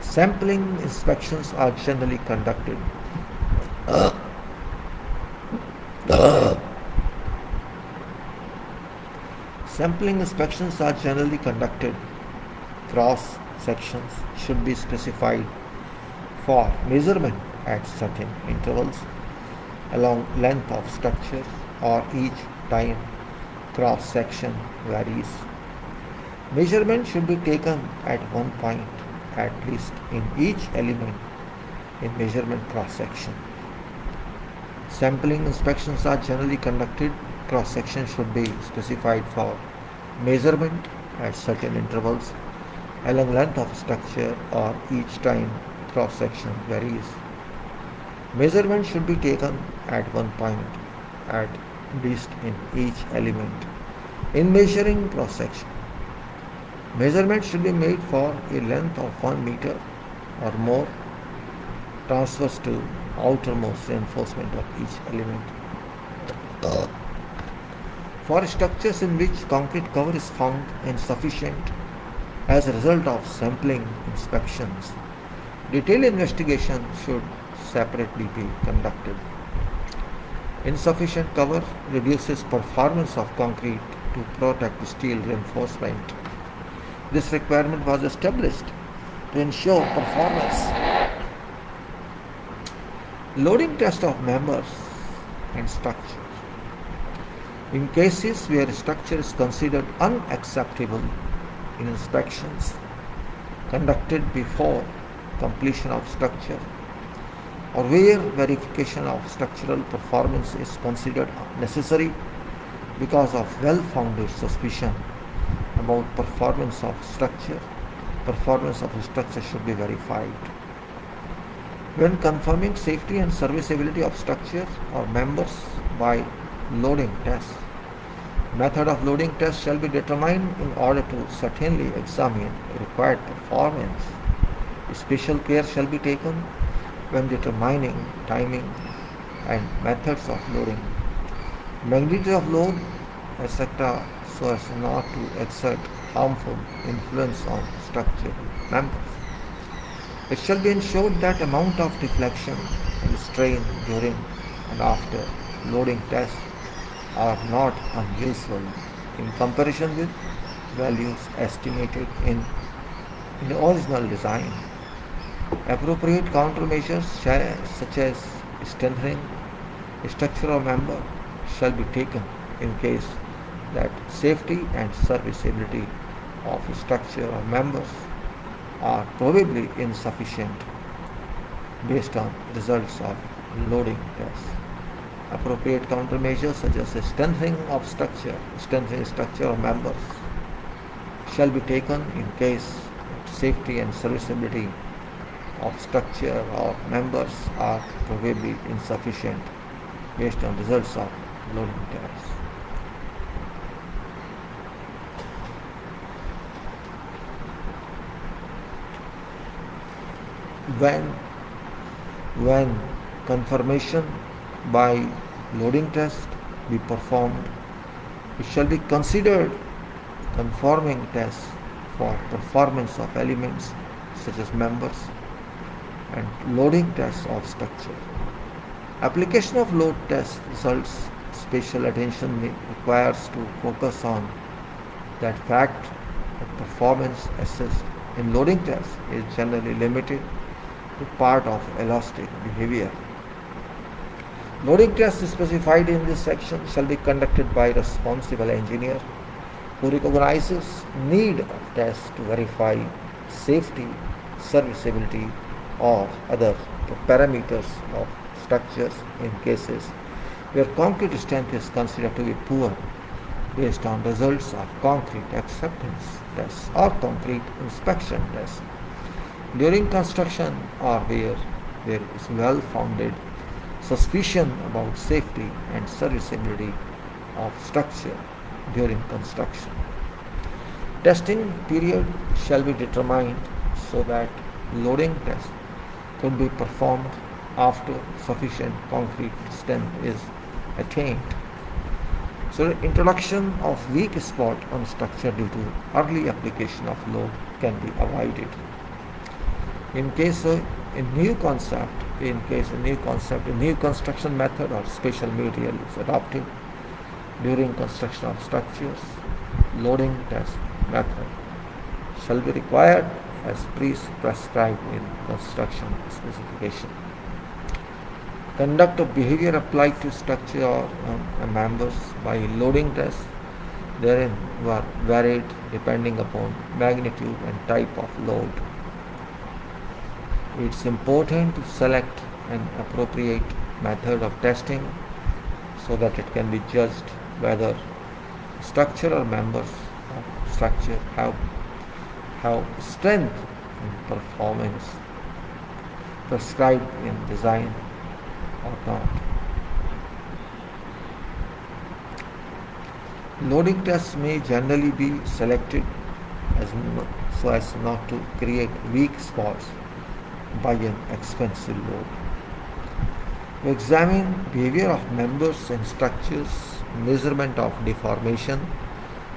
Sampling inspections are generally conducted. Sampling inspections are generally conducted. Cross sections should be specified for measurement at certain intervals along length of structure or each time cross section varies. Measurement should be taken at one point at least in each element in measurement cross section. Sampling inspections are generally conducted. Cross section should be specified for measurement at certain intervals along length of structure or each time cross section varies. Measurement should be taken at one point at least in each element in measuring cross section. Measurement should be made for a length of 1 meter or more transverse to outermost reinforcement of each element. For structures in which concrete cover is found insufficient as a result of sampling inspections, detailed investigation should separately be conducted. Insufficient cover reduces performance of concrete to protect steel reinforcement. This requirement was established to ensure performance. Loading test of members and structures. In cases where a structure is considered unacceptable in inspections conducted before completion of structure, or where verification of structural performance is considered necessary because of well-founded suspicion about performance of a structure should be verified. When confirming safety and serviceability of structure or members by loading tests, method of loading test shall be determined in order to certainly examine required performance. Special care shall be taken when determining timing and methods of loading, magnitude of load, etc., so as not to exert harmful influence on structural members. It shall be ensured that amount of deflection and strain during and after loading tests are not unusual in comparison with values estimated in the original design. Appropriate countermeasures such as strengthening a structural member shall be taken in case that safety and serviceability of a structure or members are probably insufficient based on results of loading tests. Appropriate countermeasures such as strengthening structure or members shall be taken in case safety and serviceability of structure or members are probably insufficient based on results of loading tests. When confirmation by loading test be performed, it shall be considered conforming test for performance of elements such as members and loading tests of structure. Application of load test results special attention requires to focus on that fact that performance assessed in loading tests is generally limited to part of elastic behavior. Loading tests specified in this section shall be conducted by a responsible engineer who recognizes need of tests to verify safety, serviceability, or other parameters of structures in cases where concrete strength is considered to be poor based on results of concrete acceptance tests or concrete inspection tests during construction or where there is well-founded suspicion about safety and serviceability of structure during construction. Testing period shall be determined so that loading tests could be performed after sufficient concrete strength is attained. So the introduction of weak spot on structure due to early application of load can be avoided. In case of a new concept, a new construction method or special material is adopted during construction of structures, loading test method shall be required as prescribed in construction specification. Conduct of behavior applied to structure or members by loading tests therein were varied depending upon magnitude and type of load. It's important to select an appropriate method of testing so that it can be judged whether structure or members of structure have strength and performance prescribed in design or not. Loading tests may generally be selected so as not to create weak spots by an expensive load. To examine behavior of members and structures, measurement of deformation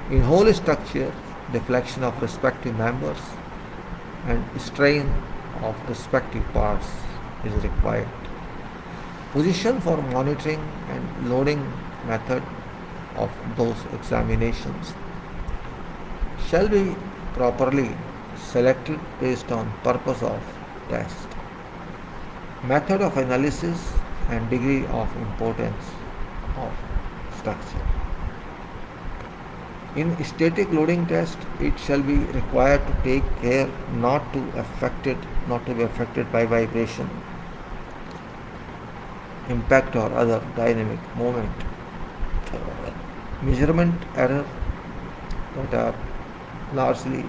in whole structure, deflection of respective members, and strain of respective parts is required. Position for monitoring and loading method of those examinations shall be properly selected based on purpose of test, method of analysis, and degree of importance of structure. In static loading test, it shall be required to take care not to be affected by vibration, impact, or other dynamic movement. Measurement error that are largely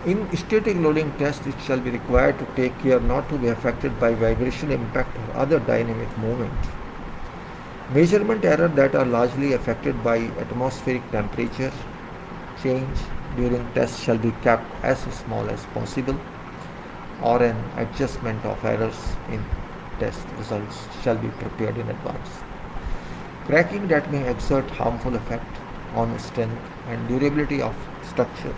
In static loading test, it shall be required to take care not to be affected by vibration, impact, or other dynamic movement. Measurement errors that are largely affected by atmospheric temperature change during test shall be kept as small as possible, or an adjustment of errors in test results shall be prepared in advance. Cracking that may exert harmful effect on strength and durability of structure,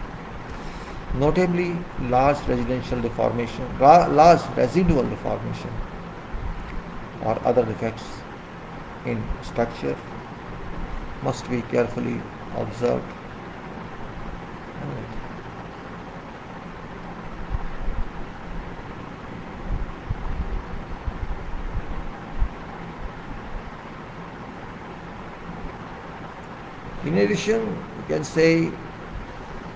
notably large residual deformation or other defects in structure must be carefully observed. In addition, you can say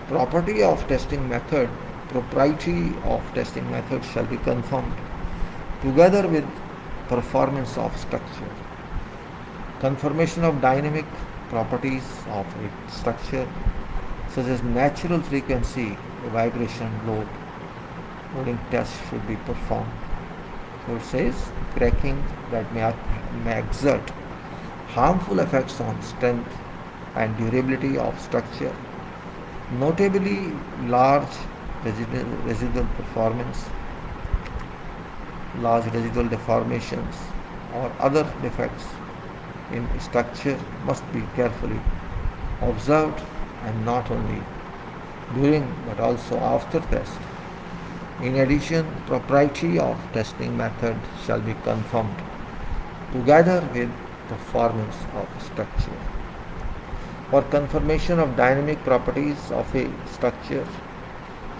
propriety of testing method shall be confirmed together with performance of structure. Confirmation of dynamic properties of a structure such as natural frequency vibration loading tests should be performed. So it says cracking that may exert harmful effects on strength and durability of structure, notably large residual performance, large residual deformations, or other defects in structure must be carefully observed, and not only during but also after test. In addition, propriety of testing method shall be confirmed together with performance of structure. For confirmation of dynamic properties of a structure,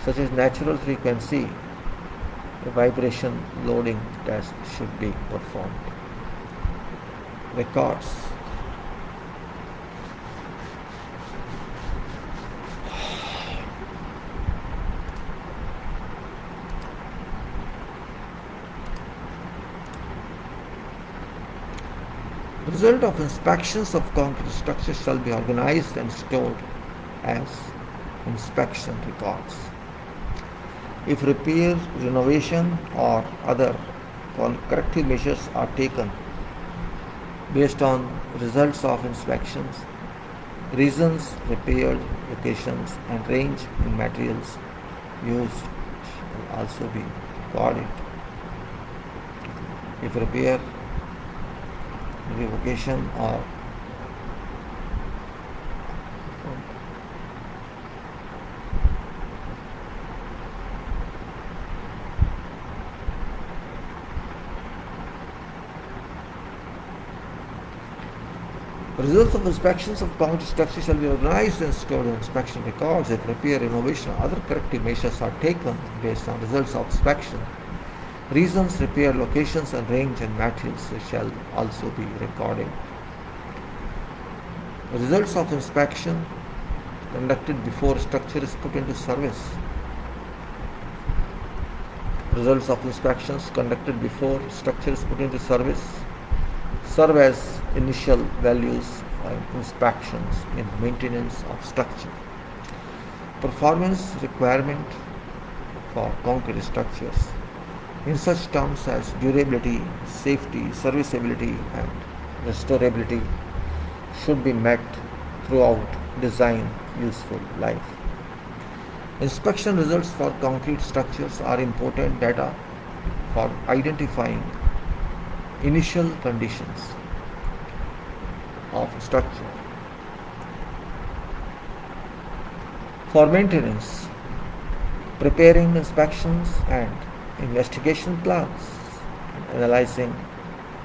such as natural frequency, a vibration loading test should be performed. Records. Result of inspections of concrete structures shall be organized and stored as inspection records. If repair, renovation, or other corrective measures are taken based on results of inspections, reasons, repaired locations, and range in materials used shall also be recorded. If repair, revocation, or results of inspections of concrete structures shall be organized and stored in inspection records. If repair, renovation, or other corrective measures are taken based on results of inspection, reasons, repair locations, and range and materials shall also be recorded. Results of inspection conducted before structure is put into service. Results of inspections conducted before structure is put into service serve as initial values for inspections in maintenance of structure. Performance requirement for concrete structures in such terms as durability, safety, serviceability, and restorability should be met throughout design useful life. Inspection results for concrete structures are important data for identifying initial conditions of structure. For maintenance, preparing inspections and investigation plans, and analyzing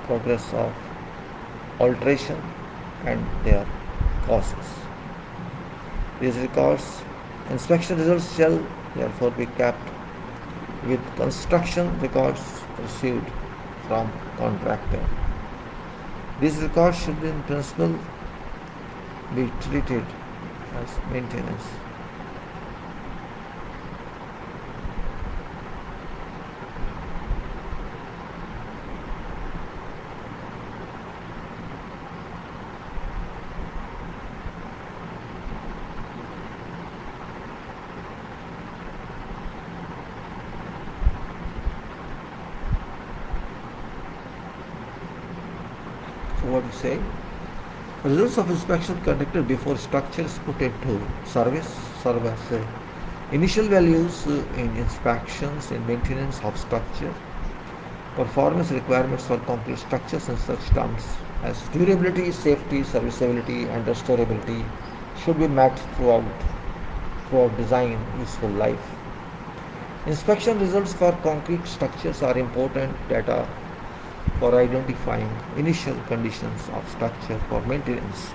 progress of alteration and their causes. These records, inspection results shall therefore be kept with construction records received from contractor. These records should in principle be treated as maintenance. So what you say? Results of inspection conducted before structure is put into service serve as initial values in inspections in maintenance of structure. Performance requirements for concrete structures in such terms as durability, safety, serviceability, and restorability should be met throughout design useful life. Inspection results for concrete structures are important data for identifying initial conditions of structure for maintenance.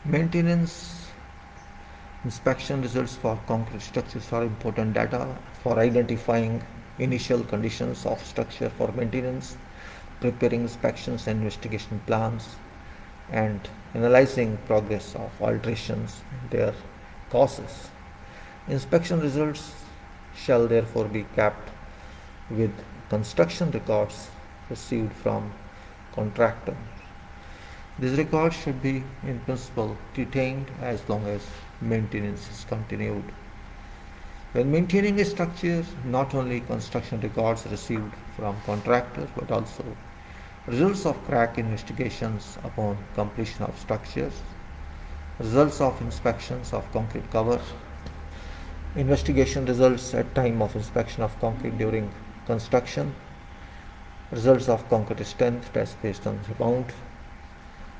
Maintenance Inspection results for concrete structures are important data for identifying initial conditions of structure for maintenance, preparing inspections and investigation plans, and analyzing progress of alterations and their causes. Inspection results shall therefore be kept with construction records received from contractor. These records should be in principle retained as long as maintenance is continued. When maintaining a structure, not only construction records received from contractor but also results of crack investigations upon completion of structures, results of inspections of concrete cover, investigation results at time of inspection of concrete during construction, results of concrete strength test based on rebound,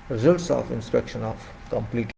results of inspection of complete